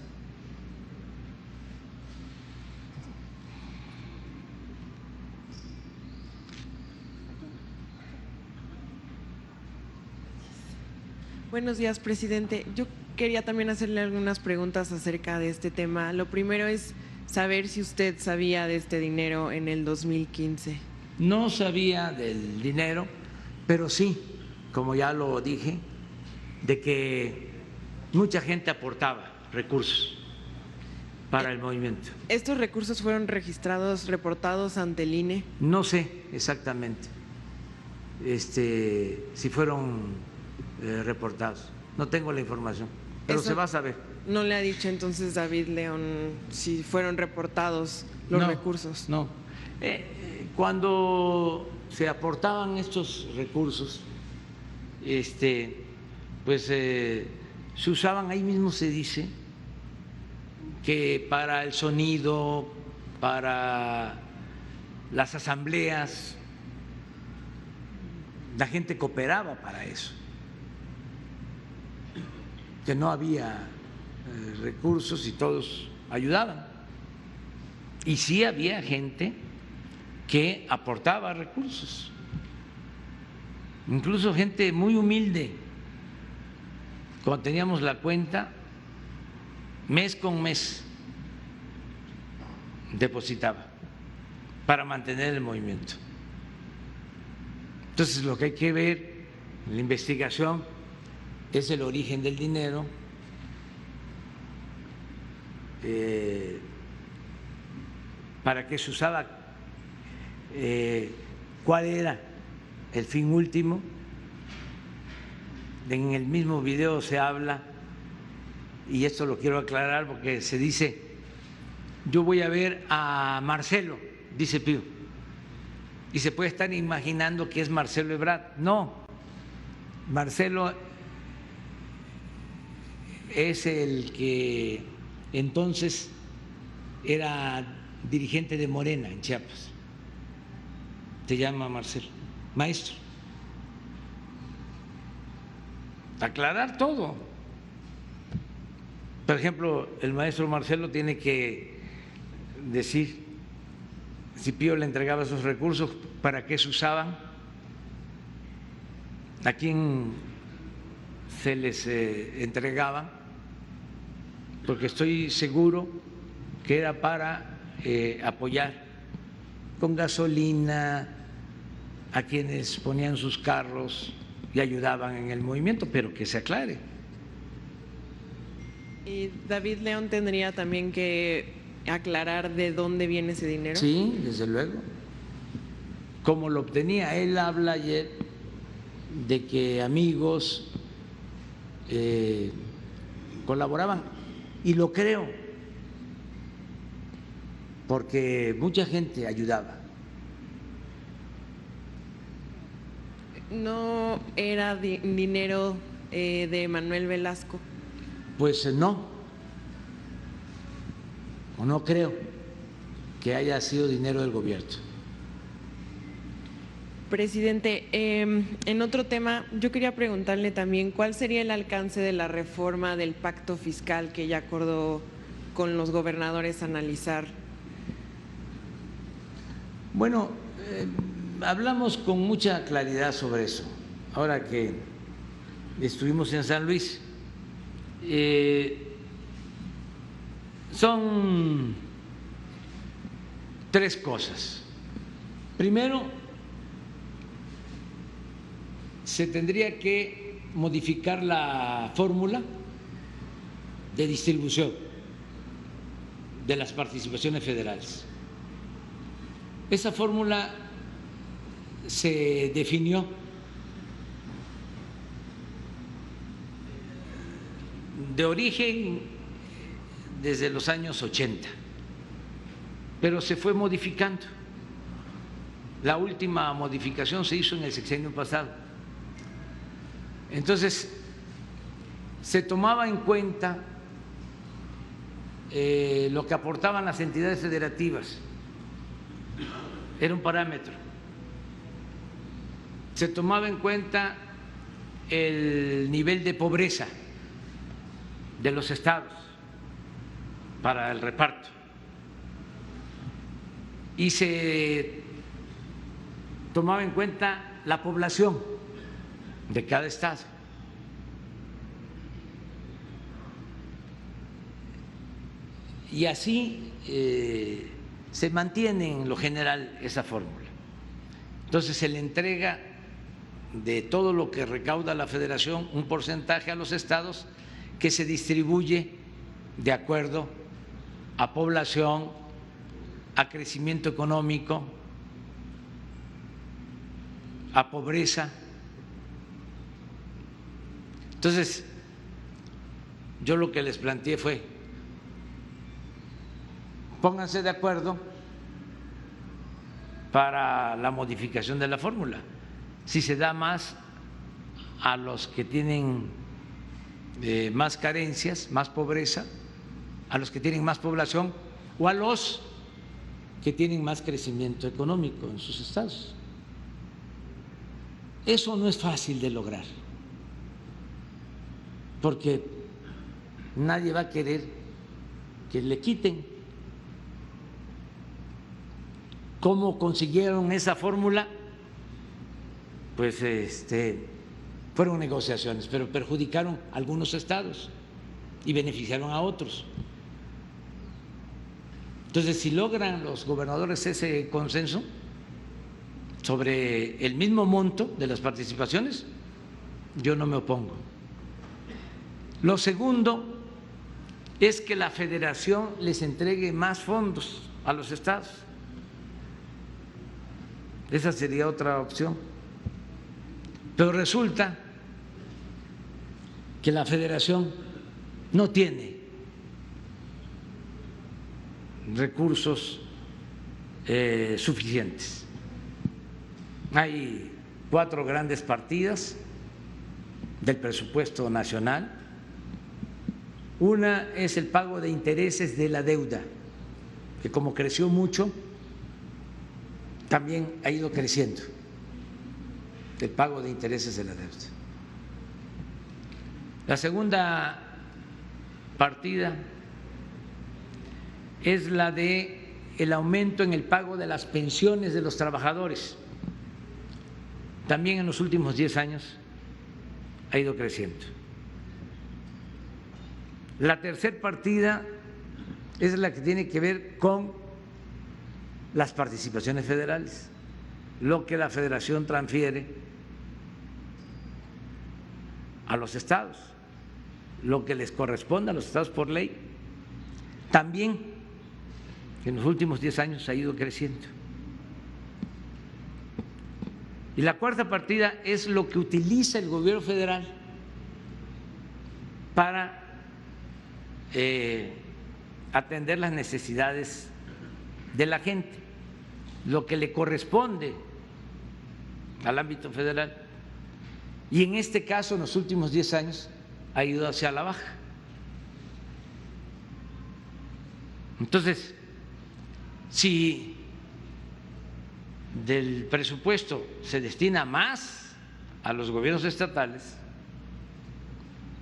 Speaker 5: Buenos días, presidente. Yo quería también hacerle algunas preguntas acerca de este tema. Lo primero es saber si usted sabía de este dinero en el 2015.
Speaker 1: No sabía del dinero, pero sí, como ya lo dije, de que mucha gente aportaba recursos para el movimiento.
Speaker 5: ¿Estos recursos fueron registrados, reportados ante el INE?
Speaker 1: No sé exactamente si fueron reportados. No tengo la información, pero se va a saber.
Speaker 5: ¿No le ha dicho entonces David León si fueron reportados los recursos?
Speaker 1: No. Cuando se aportaban estos recursos, pues se usaban, ahí mismo se dice, que para el sonido, para las asambleas, la gente cooperaba para eso. que no había recursos y todos ayudaban. Y sí había gente que aportaba recursos, incluso gente muy humilde. Cuando teníamos la cuenta, mes con mes depositaba para mantener el movimiento. Entonces, lo que hay que ver en la investigación es el origen del dinero, para qué se usaba, cuál era el fin último. En el mismo video se habla, y esto lo quiero aclarar porque se dice: yo voy a ver a Marcelo, dice Pío, y se puede estar imaginando que es Marcelo Ebrard. No, Marcelo es el que entonces era dirigente de Morena en Chiapas, se llama Marcelo, maestro. Aclarar todo. Por ejemplo, el maestro Marcelo tiene que decir si Pío le entregaba esos recursos, para qué se usaban, a quién se les entregaban, porque estoy seguro que era para apoyar con gasolina a quienes ponían sus carros y ayudaban en el movimiento, pero que se aclare.
Speaker 5: ¿Y David León tendría también que aclarar de dónde viene ese dinero?
Speaker 1: Sí, desde luego. ¿Cómo lo obtenía? Él habla ayer de que amigos colaboraban, y lo creo, porque mucha gente ayudaba.
Speaker 5: ¿No era dinero de Manuel Velasco?
Speaker 1: Pues no, o no creo que haya sido dinero del gobierno.
Speaker 5: Presidente, en otro tema, yo quería preguntarle también cuál sería el alcance de la reforma del pacto fiscal que ya acordó con los gobernadores analizar.
Speaker 1: Bueno, hablamos con mucha claridad sobre eso, ahora que estuvimos en San Luis. Son tres cosas. Primero, se tendría que modificar la fórmula de distribución de las participaciones federales. Esa fórmula se definió de origen desde los años 80, pero se fue modificando. La última modificación se hizo en el sexenio pasado. Entonces, se tomaba en cuenta lo que aportaban las entidades federativas, era un parámetro. Se tomaba en cuenta el nivel de pobreza de los estados para el reparto y se tomaba en cuenta la población de cada estado. Y así se mantiene en lo general esa fórmula. Entonces se le entrega de todo lo que recauda la federación un porcentaje a los estados que se distribuye de acuerdo a población, a crecimiento económico, a pobreza. Entonces, yo lo que les planteé fue: pónganse de acuerdo para la modificación de la fórmula. Si se da más a los que tienen más carencias, más pobreza, a los que tienen más población o a los que tienen más crecimiento económico en sus estados. Eso no es fácil de lograr, porque nadie va a querer que le quiten. ¿Cómo consiguieron esa fórmula? Pues fueron negociaciones, pero perjudicaron a algunos estados y beneficiaron a otros. Entonces, si logran los gobernadores ese consenso sobre el mismo monto de las participaciones, yo no me opongo. Lo segundo es que la federación les entregue más fondos a los estados. Esa sería otra opción. Pero resulta que la federación no tiene recursos suficientes. Hay 4 grandes partidas del presupuesto nacional. Una es el pago de intereses de la deuda, que como creció mucho, también ha ido creciendo el pago de intereses de la deuda. La segunda partida es la de el aumento en el pago de las pensiones de los trabajadores. También en los últimos 10 años ha ido creciendo. La tercera partida es la que tiene que ver con las participaciones federales, lo que la federación transfiere a los estados, lo que les corresponde a los estados por ley, también en los últimos 10 años ha ido creciendo. Y la cuarta partida es lo que utiliza el gobierno federal para atender las necesidades de la gente, lo que le corresponde al ámbito federal. Y en este caso, en los últimos 10 años, ha ido hacia la baja. Entonces, si del presupuesto se destina más a los gobiernos estatales,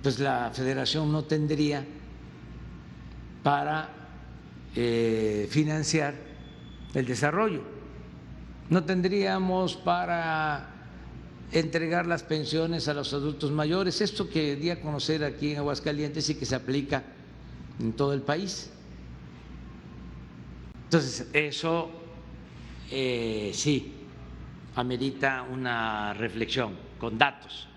Speaker 1: pues la federación no tendría para financiar el desarrollo, no tendríamos para entregar las pensiones a los adultos mayores, esto que di a conocer aquí en Aguascalientes y que se aplica en todo el país. Entonces, eso sí amerita una reflexión con datos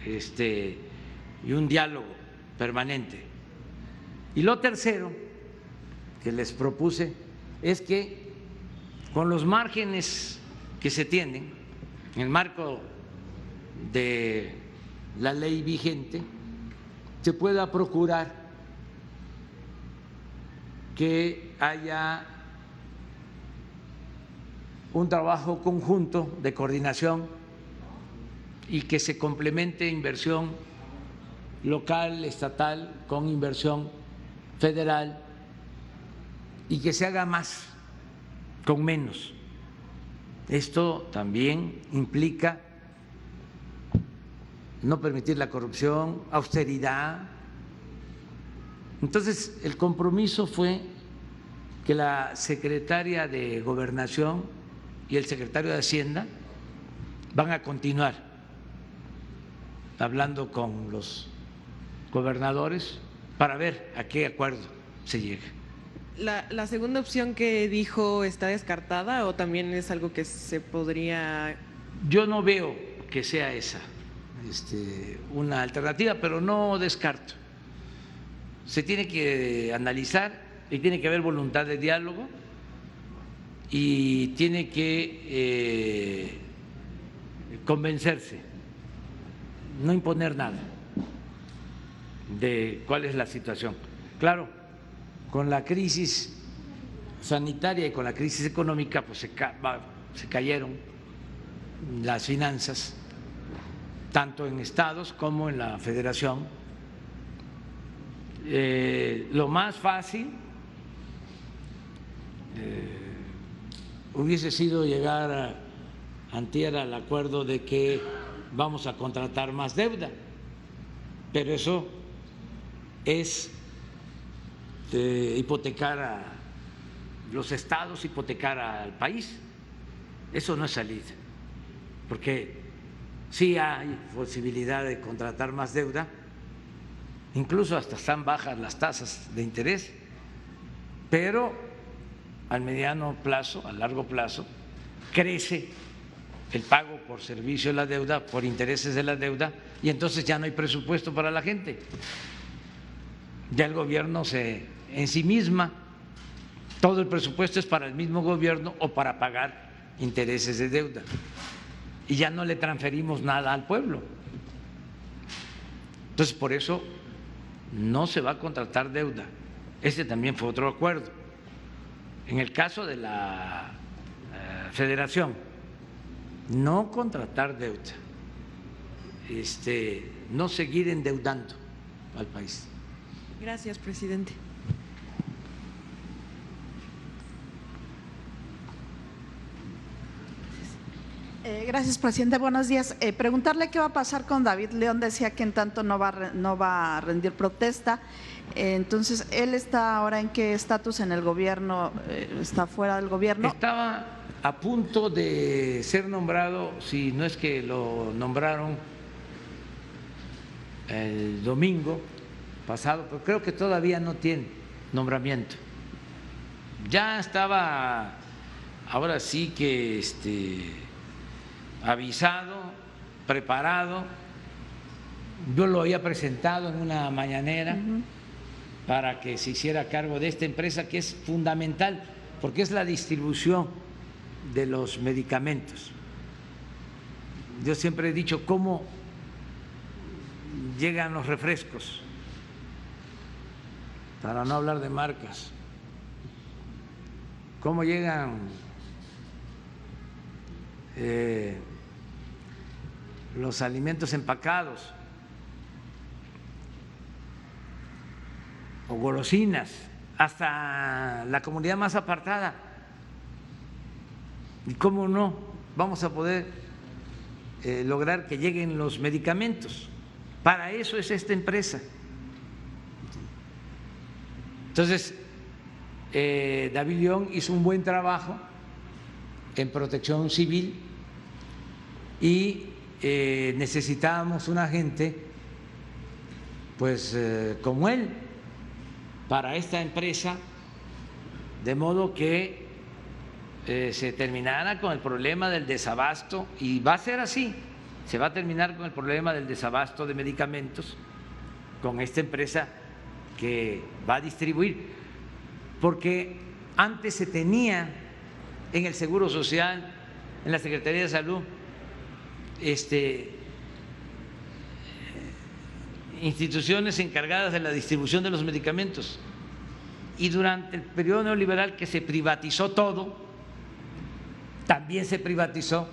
Speaker 1: y un diálogo permanente. Y lo tercero que les propuse es que con los márgenes que se tienen en el marco de la ley vigente se pueda procurar que haya un trabajo conjunto de coordinación y que se complemente inversión local, estatal, con inversión federal y que se haga más con menos. Esto también implica no permitir la corrupción, austeridad. Entonces, el compromiso fue que la secretaria de Gobernación y el secretario de Hacienda van a continuar hablando con los gobernadores para ver a qué acuerdo se llega.
Speaker 5: ¿La segunda opción que dijo está descartada o también es algo que se podría...?
Speaker 1: Yo no veo que sea esa una alternativa, pero no descarto. Se tiene que analizar y tiene que haber voluntad de diálogo y tiene que convencerse, no imponer nada de cuál es la situación. Claro, con la crisis sanitaria y con la crisis económica pues se cayeron las finanzas tanto en estados como en la federación. Lo más fácil hubiese sido llegar antier al acuerdo de que vamos a contratar más deuda pero eso es hipotecar a los estados, hipotecar al país. Eso no es salida, porque sí hay posibilidad de contratar más deuda, incluso hasta están bajas las tasas de interés, pero al mediano plazo, a largo plazo, crece el pago por servicio de la deuda, por intereses de la deuda, y entonces ya no hay presupuesto para la gente. Ya el gobierno se ensimisma, todo el presupuesto es para el mismo gobierno o para pagar intereses de deuda, y ya no le transferimos nada al pueblo. Entonces, por eso no se va a contratar deuda. Ese también fue otro acuerdo. En el caso de la Federación, no contratar deuda, no seguir endeudando al país.
Speaker 5: Gracias, presidente.
Speaker 6: Gracias, presidente. Buenos días. Preguntarle qué va a pasar con David León. Decía que en tanto no va a rendir protesta. Entonces, ¿él está ahora en qué estatus en el gobierno? ¿Está fuera del gobierno?
Speaker 1: Estaba a punto de ser nombrado, si no es que lo nombraron el domingo pasado, pero creo que todavía no tiene nombramiento. Ya estaba, ahora sí que avisado, preparado. Yo lo había presentado en una mañanera para que se hiciera cargo de esta empresa que es fundamental, porque es la distribución de los medicamentos. Yo siempre he dicho cómo llegan los refrescos, para no hablar de marcas, cómo llegan los alimentos empacados o golosinas hasta la comunidad más apartada. ¿Y cómo no vamos a poder lograr que lleguen los medicamentos? Para eso es esta empresa. Entonces, David León hizo un buen trabajo en protección civil y necesitábamos una gente pues como él para esta empresa, de modo que se terminara con el problema del desabasto, y va a ser así, se va a terminar con el problema del desabasto de medicamentos con esta empresa que va a distribuir, porque antes se tenía en el Seguro Social, en la Secretaría de Salud, instituciones encargadas de la distribución de los medicamentos, y durante el periodo neoliberal que se privatizó todo, también se privatizó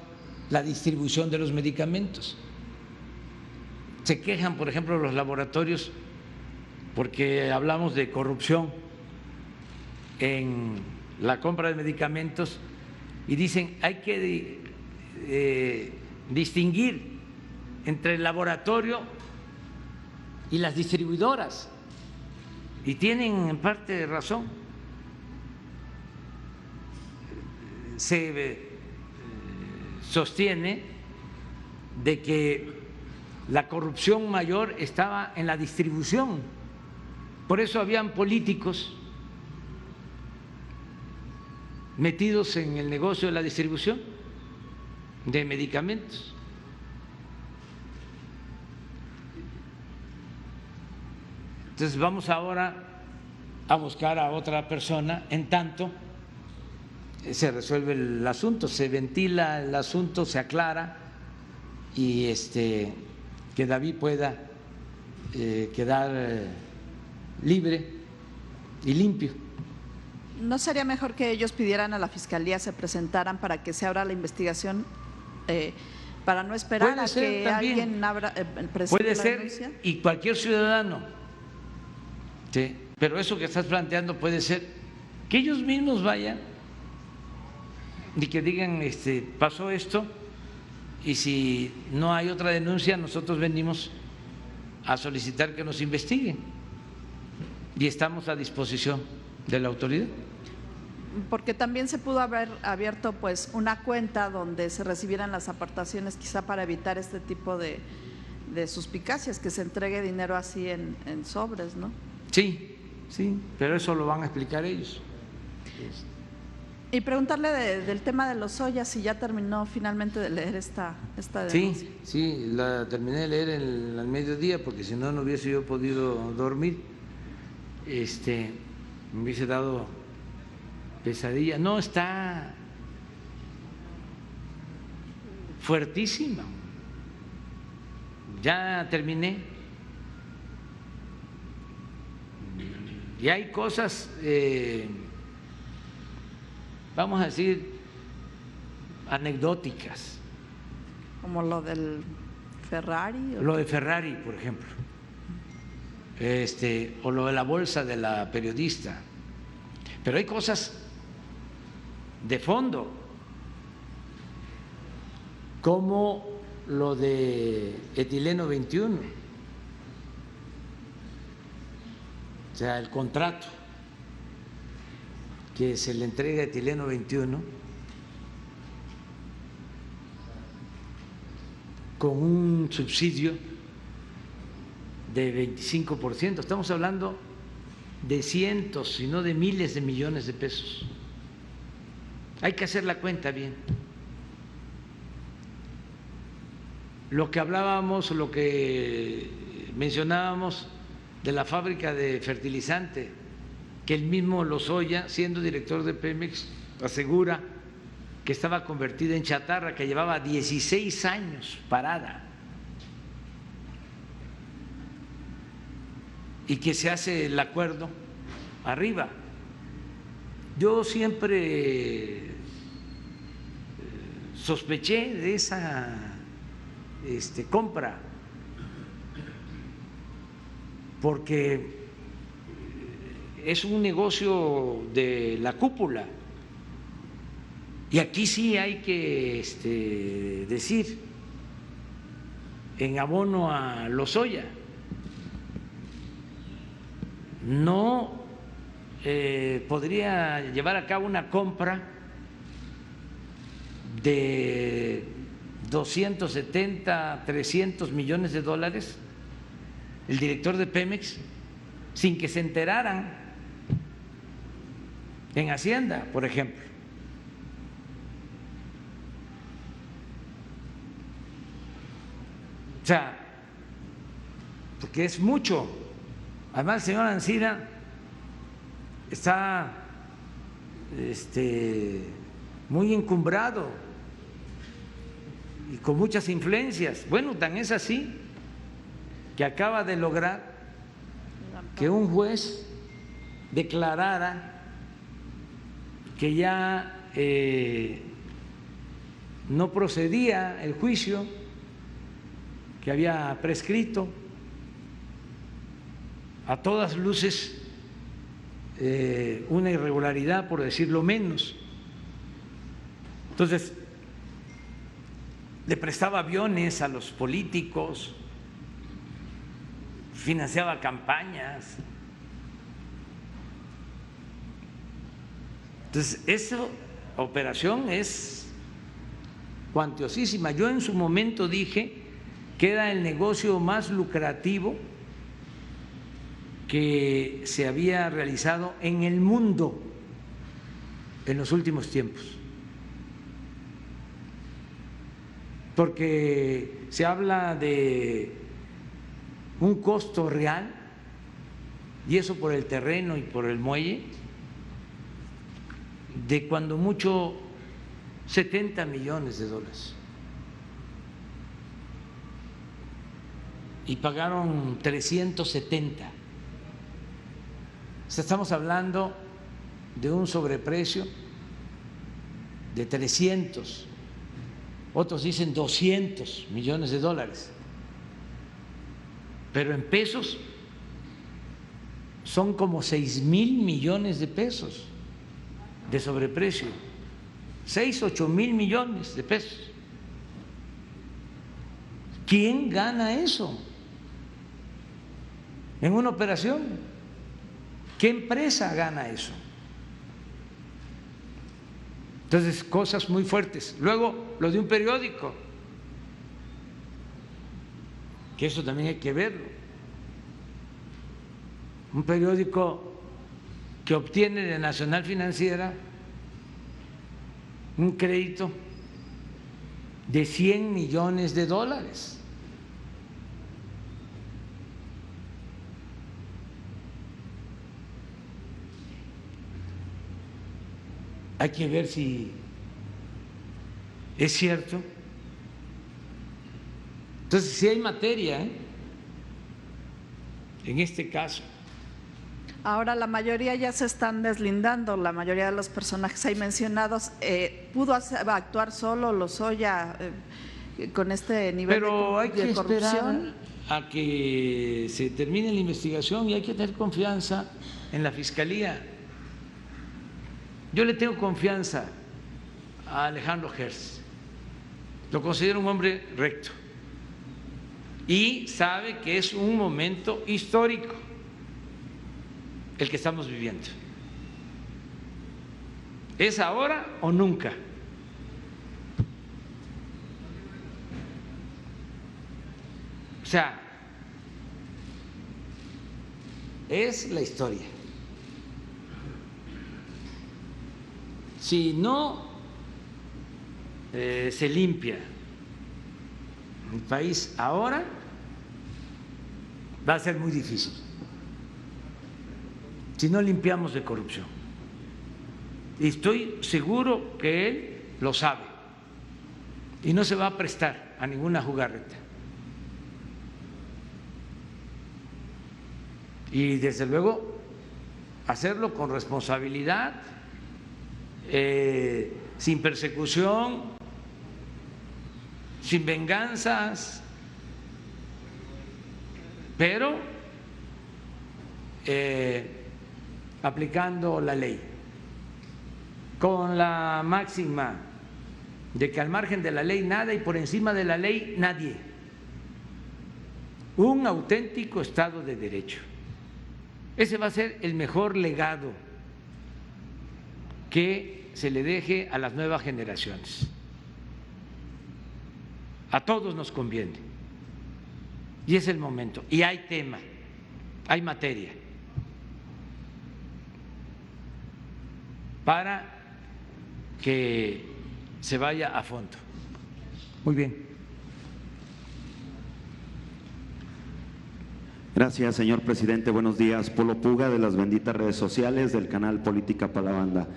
Speaker 1: la distribución de los medicamentos. Se quejan, por ejemplo, los laboratorios porque hablamos de corrupción en la compra de medicamentos y dicen hay que distinguir entre el laboratorio y las distribuidoras, y tienen en parte razón. Se sostiene de que la corrupción mayor estaba en la distribución, por eso habían políticos metidos en el negocio de la distribución de medicamentos. Entonces vamos ahora a buscar a otra persona, en tanto se resuelve el asunto, se ventila el asunto, se aclara y que David pueda quedar libre y limpio.
Speaker 6: ¿No sería mejor que ellos pidieran a la Fiscalía, se presentaran para que se abra la investigación, para no esperar a que alguien presente
Speaker 1: puede
Speaker 6: la
Speaker 1: ser,
Speaker 6: denuncia?
Speaker 1: y cualquier ciudadano, sí, pero eso que estás planteando puede ser que ellos mismos vayan y que digan pasó esto, y si no hay otra denuncia nosotros venimos a solicitar que nos investiguen y estamos a disposición de la autoridad.
Speaker 6: Porque también se pudo haber abierto pues una cuenta donde se recibieran las aportaciones, quizá para evitar este tipo de suspicacias, que se entregue dinero así en sobres, ¿no?
Speaker 1: Sí, sí, pero eso lo van a explicar ellos.
Speaker 6: Y preguntarle del tema de Lozoya, si ya terminó finalmente de leer esta denuncia.
Speaker 1: Sí, la terminé de leer al mediodía, porque si no, no hubiese yo podido dormir. Me hubiese dado pesadilla. No, está fuertísima. Ya terminé. Y hay cosas, vamos a decir, anecdóticas.
Speaker 6: Como lo del Ferrari.
Speaker 1: Lo de Ferrari, por ejemplo. O lo de la bolsa de la periodista. Pero hay cosas de fondo, como lo de etileno 21, o sea, el contrato que se le entrega a etileno 21 con un subsidio de 25%. Estamos hablando de cientos, si no de miles de millones de pesos. Hay que hacer la cuenta bien. Lo que hablábamos, lo que mencionábamos de la fábrica de fertilizante, que el mismo Lozoya, siendo director de Pemex, asegura que estaba convertida en chatarra, que llevaba 16 años parada, y que se hace el acuerdo arriba. Yo siempre sospeché de esa compra, porque es un negocio de la cúpula, y aquí sí hay que decir, en abono a Lozoya, no podría llevar a cabo una compra de 270, 300 millones de dólares el director de Pemex sin que se enteraran en Hacienda, por ejemplo. O sea, porque es mucho. Además, el señor Ancira está muy encumbrado y con muchas influencias. Bueno, tan es así que acaba de lograr que un juez declarara que ya no procedía el juicio que había prescrito. A todas luces una irregularidad, por decirlo menos. Entonces, le prestaba aviones a los políticos, financiaba campañas. Entonces, esa operación es cuantiosísima. Yo en su momento dije que era el negocio más lucrativo que se había realizado en el mundo en los últimos tiempos, porque se habla de un costo real, y eso por el terreno y por el muelle, de cuando mucho 70 millones de dólares, y pagaron 370. O sea, estamos hablando de un sobreprecio de 300, otros dicen 200 millones de dólares, pero en pesos son como 6,000 millones de pesos de sobreprecio, 8,000 millones de pesos. ¿Quién gana eso? en una operación. ¿Qué empresa gana eso? Entonces, cosas muy fuertes. Luego, lo de un periódico, que eso también hay que verlo. Un periódico que obtiene de Nacional Financiera un crédito de $100 millones. Hay que ver si es cierto. Entonces, sí hay materia, en este caso.
Speaker 6: Ahora la mayoría ya se están deslindando, la mayoría de los personajes ahí mencionados. ¿Pudo actuar solo Lozoya con este nivel
Speaker 1: Pero hay que
Speaker 6: de corrupción?
Speaker 1: esperar a que se termine la investigación y hay que tener confianza en la Fiscalía. Yo le tengo confianza a Alejandro Hertz, lo considero un hombre recto y sabe que es un momento histórico el que estamos viviendo. ¿Es ahora o nunca? O sea, es la historia. Si no se limpia el país ahora, va a ser muy difícil. Si no limpiamos de corrupción. Y estoy seguro que él lo sabe y no se va a prestar a ninguna jugarreta. Y desde luego hacerlo con responsabilidad, sin persecución, sin venganzas, pero aplicando la ley, con la máxima de que al margen de la ley nada y por encima de la ley nadie. Un auténtico Estado de Derecho. Ese va a ser el mejor legado que se le deje a las nuevas generaciones. A todos nos conviene. Y es el momento. Y hay tema, hay materia para que se vaya a fondo. Muy bien.
Speaker 7: Gracias, señor presidente. Buenos días. Polo Puga, de las benditas redes sociales del canal Política para la Banda.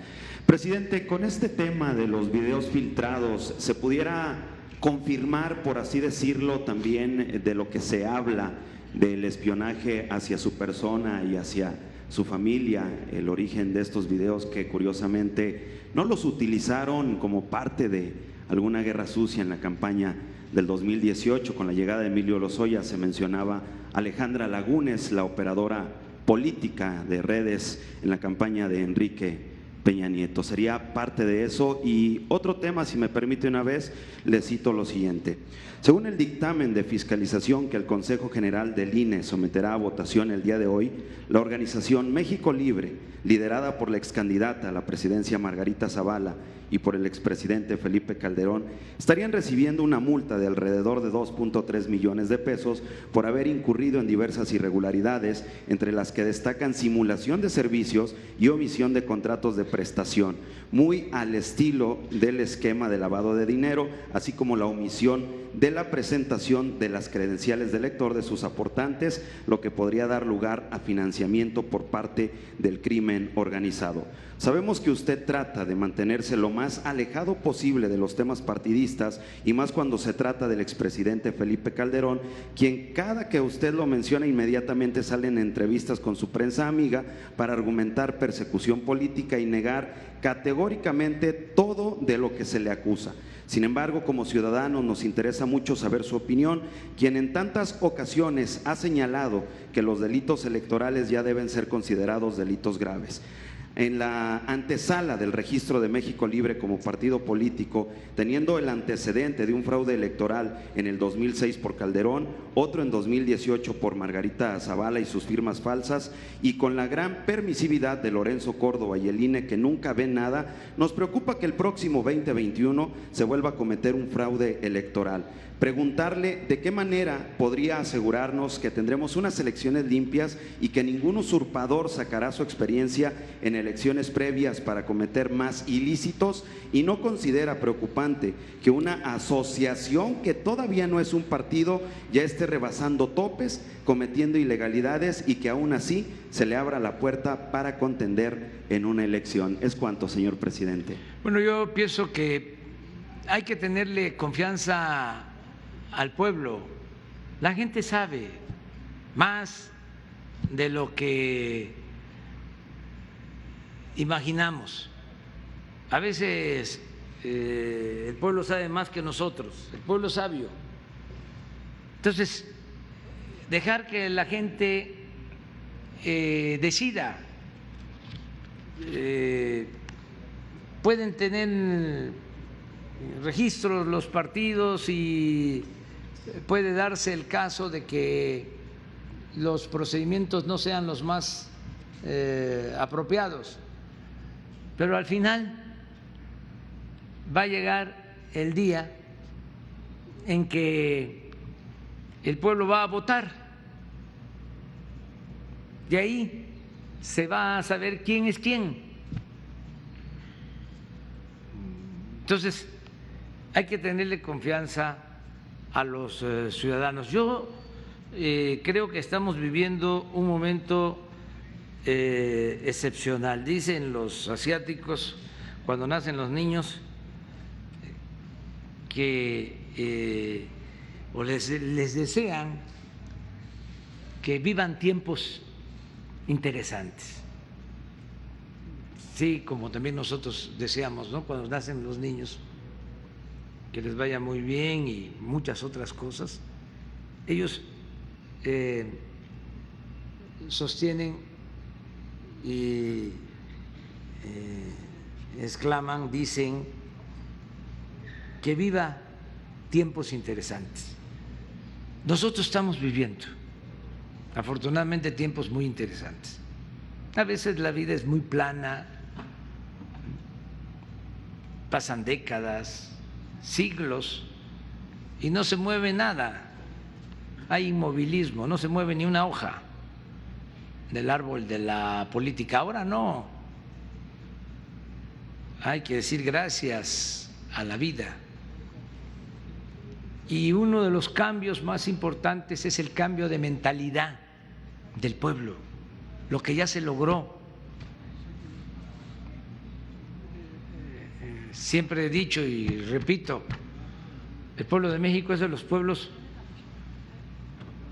Speaker 7: Presidente, con este tema de los videos filtrados, ¿se pudiera confirmar, por así decirlo, también de lo que se habla del espionaje hacia su persona y hacia su familia, el origen de estos videos que curiosamente no los utilizaron como parte de alguna guerra sucia en la campaña del 2018? Con la llegada de Emilio Lozoya se mencionaba Alejandra Lagunes, la operadora política de redes en la campaña de Enrique Peña Nieto. Sería parte de eso. Y otro tema, si me permite una vez, le cito lo siguiente. Según el dictamen de fiscalización que el Consejo General del INE someterá a votación el día de hoy, la organización México Libre, liderada por la excandidata a la presidencia Margarita Zavala y por el expresidente Felipe Calderón, estarían recibiendo una multa de alrededor de 2.3 millones de pesos por haber incurrido en diversas irregularidades, entre las que destacan simulación de servicios y omisión de contratos de prestación, muy al estilo del esquema de lavado de dinero, así como la omisión de la presentación de las credenciales de lector de sus aportantes, lo que podría dar lugar a financiamiento por parte del crimen organizado. Sabemos que usted trata de mantenerse lo más alejado posible de los temas partidistas, y más cuando se trata del expresidente Felipe Calderón, quien cada que usted lo menciona inmediatamente sale en entrevistas con su prensa amiga para argumentar persecución política y negar categóricamente todo de lo que se le acusa. Sin embargo, como ciudadanos nos interesa mucho saber su opinión, quien en tantas ocasiones ha señalado que los delitos electorales ya deben ser considerados delitos graves. en la antesala del registro de México Libre como partido político, teniendo el antecedente de un fraude electoral en el 2006 por Calderón, otro en 2018 por Margarita Zavala y sus firmas falsas, y con la gran permisividad de Lorenzo Córdoba y el INE, que nunca ven nada, nos preocupa que el próximo 2021 se vuelva a cometer un fraude electoral. Preguntarle de qué manera podría asegurarnos que tendremos unas elecciones limpias y que ningún usurpador sacará su experiencia en elecciones previas para cometer más ilícitos, y no considera preocupante que una asociación que todavía no es un partido ya esté rebasando topes, cometiendo ilegalidades, y que aún así se le abra la puerta para contender en una elección. Es cuanto, señor presidente.
Speaker 1: Bueno, yo pienso que hay que tenerle confianza al pueblo. La gente sabe más de lo que imaginamos. A veces el pueblo sabe más que nosotros, el pueblo es sabio. Entonces, dejar que la gente decida. Pueden tener registros los partidos y puede darse el caso de que los procedimientos no sean los más apropiados, pero al final va a llegar el día en que el pueblo va a votar, de ahí se va a saber quién es quién. Entonces, hay que tenerle confianza a los ciudadanos. Yo creo que estamos viviendo un momento excepcional. Dicen los asiáticos, cuando nacen los niños, que o les desean que vivan tiempos interesantes. Sí, como también nosotros deseamos, ¿no? Cuando nacen los niños, que les vaya muy bien y muchas otras cosas. Ellos sostienen y exclaman, dicen, que viva tiempos interesantes. Nosotros estamos viviendo, afortunadamente, tiempos muy interesantes. A veces la vida es muy plana, pasan décadas, siglos y no se mueve nada. Hay inmovilismo, no se mueve ni una hoja del árbol de la política. Ahora no. Hay que decir gracias a la vida. Y uno de los cambios más importantes es el cambio de mentalidad del pueblo, lo que ya se logró. Siempre he dicho y repito, el pueblo de México es de los pueblos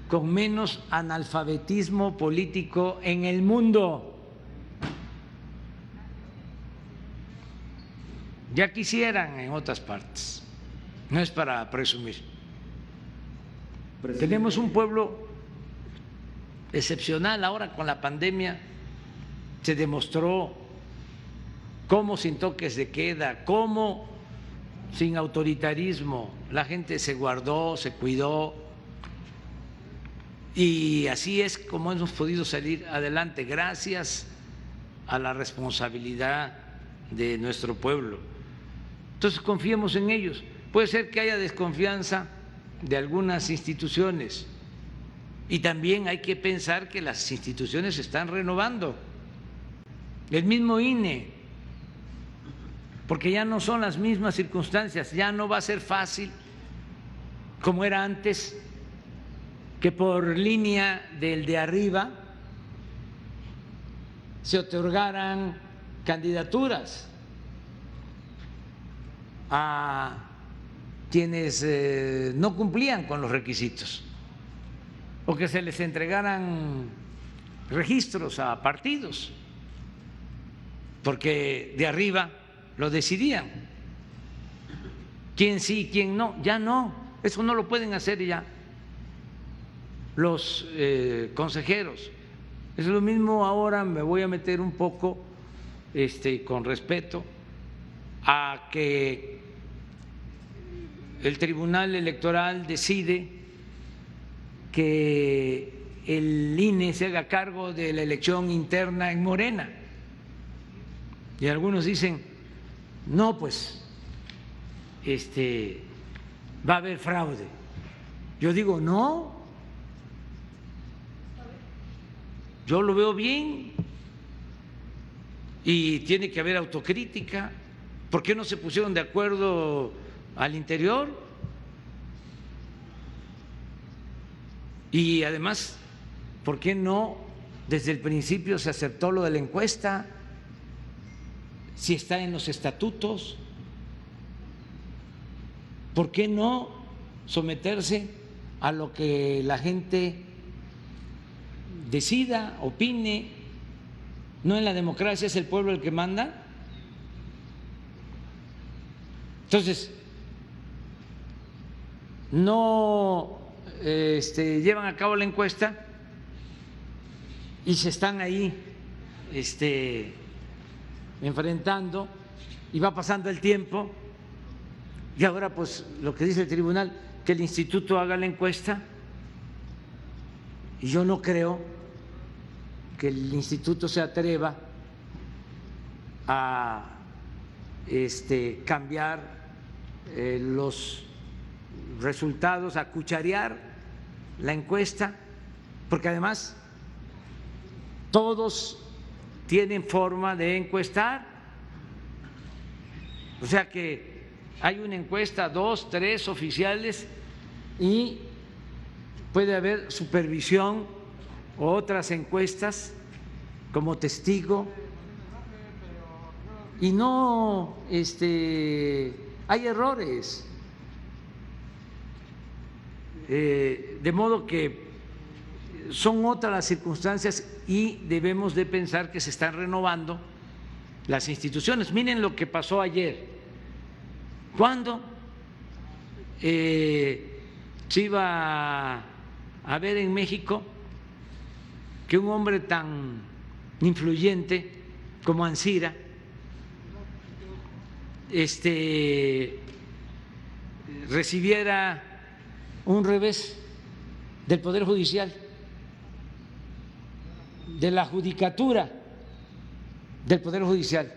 Speaker 1: con menos analfabetismo político en el mundo. Ya quisieran en otras partes. No es para presumir. Tenemos un pueblo excepcional. Ahora con la pandemia se demostró cómo sin toques de queda, cómo sin autoritarismo la gente se guardó, se cuidó, y así es como hemos podido salir adelante gracias a la responsabilidad de nuestro pueblo. Entonces confiemos en ellos. Puede ser que haya desconfianza de algunas instituciones y también hay que pensar que las instituciones se están renovando. El mismo INE, porque ya no son las mismas circunstancias, ya no va a ser fácil como era antes, que por línea del de arriba se otorgaran candidaturas a quienes no cumplían con los requisitos o que se les entregaran registros a partidos, porque de arriba lo decidían, quién sí, quién no. Ya no, eso no lo pueden hacer ya los consejeros. Es lo mismo. Ahora me voy a meter un poco con respeto a que el Tribunal Electoral decide que el INE se haga cargo de la elección interna en Morena. Y algunos dicen, no, pues va a haber fraude. Yo digo, no, yo lo veo bien y tiene que haber autocrítica. ¿Por qué no se pusieron de acuerdo al interior? Y además, ¿por qué no desde el principio se aceptó lo de la encuesta? Si está en los estatutos, ¿por qué no someterse a lo que la gente decida, opine? ¿No en la democracia es el pueblo el que manda? Entonces, no llevan a cabo la encuesta y se están ahí enfrentando y va pasando el tiempo y ahora pues lo que dice el tribunal, que el instituto haga la encuesta, y yo no creo que el instituto se atreva a cambiar los resultados, a cucharear la encuesta, porque además todos tienen forma de encuestar, o sea que hay una encuesta, 2, 3 oficiales y puede haber supervisión o otras encuestas como testigo y no hay errores, de modo que son otras las circunstancias y debemos de pensar que se están renovando las instituciones. Miren lo que pasó ayer, cuando se iba a ver en México que un hombre tan influyente como Ancira recibiera un revés del Poder Judicial, de la judicatura del Poder Judicial,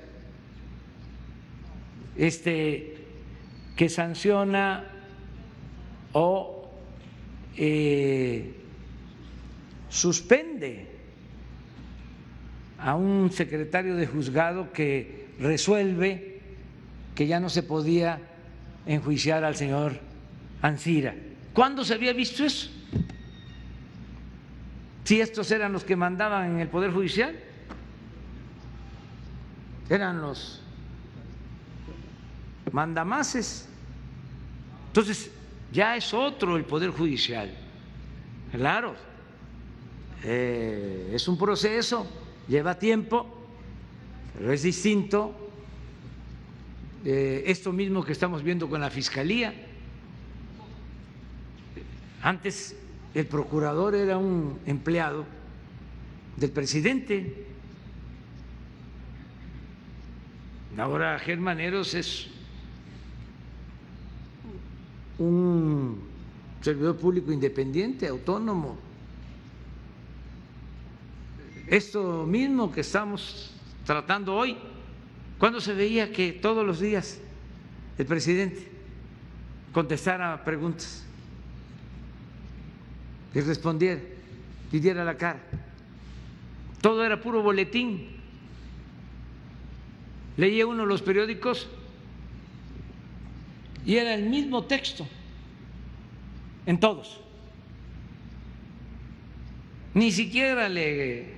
Speaker 1: que sanciona o suspende a un secretario de juzgado que resuelve que ya no se podía enjuiciar al señor Ancira. ¿Cuándo se había visto eso? Si estos eran los que mandaban en el Poder Judicial, eran los mandamases. Entonces, ya es otro el Poder Judicial. Claro, es un proceso, lleva tiempo, pero es distinto. Esto mismo que estamos viendo con la Fiscalía. Antes el procurador era un empleado del presidente. Ahora Germán Eros es un servidor público independiente, autónomo. Esto mismo que estamos tratando hoy, ¿cuándo se veía que todos los días el presidente contestara preguntas y respondiera y diera la cara? Todo era puro boletín. Leía uno los periódicos y era el mismo texto en todos. Ni siquiera le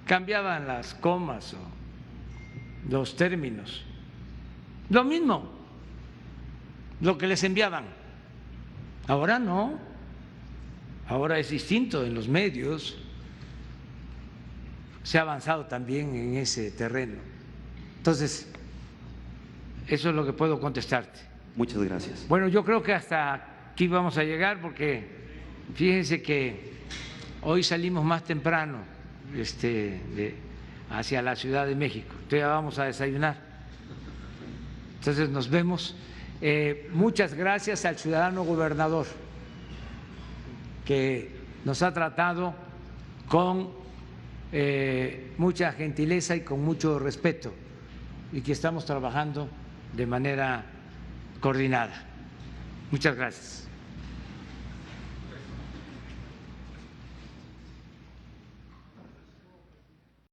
Speaker 1: cambiaban las comas o los términos. Lo mismo, lo que les enviaban. Ahora no, ahora es distinto en los medios. Se ha avanzado también en ese terreno. Entonces, eso es lo que puedo contestarte.
Speaker 7: Muchas gracias.
Speaker 1: Bueno, yo creo que hasta aquí vamos a llegar porque fíjense que hoy salimos más temprano hacia la Ciudad de México. Entonces ya vamos a desayunar. Entonces nos vemos. Muchas gracias al ciudadano gobernador que nos ha tratado con mucha gentileza y con mucho respeto y que estamos trabajando de manera coordinada. Muchas gracias.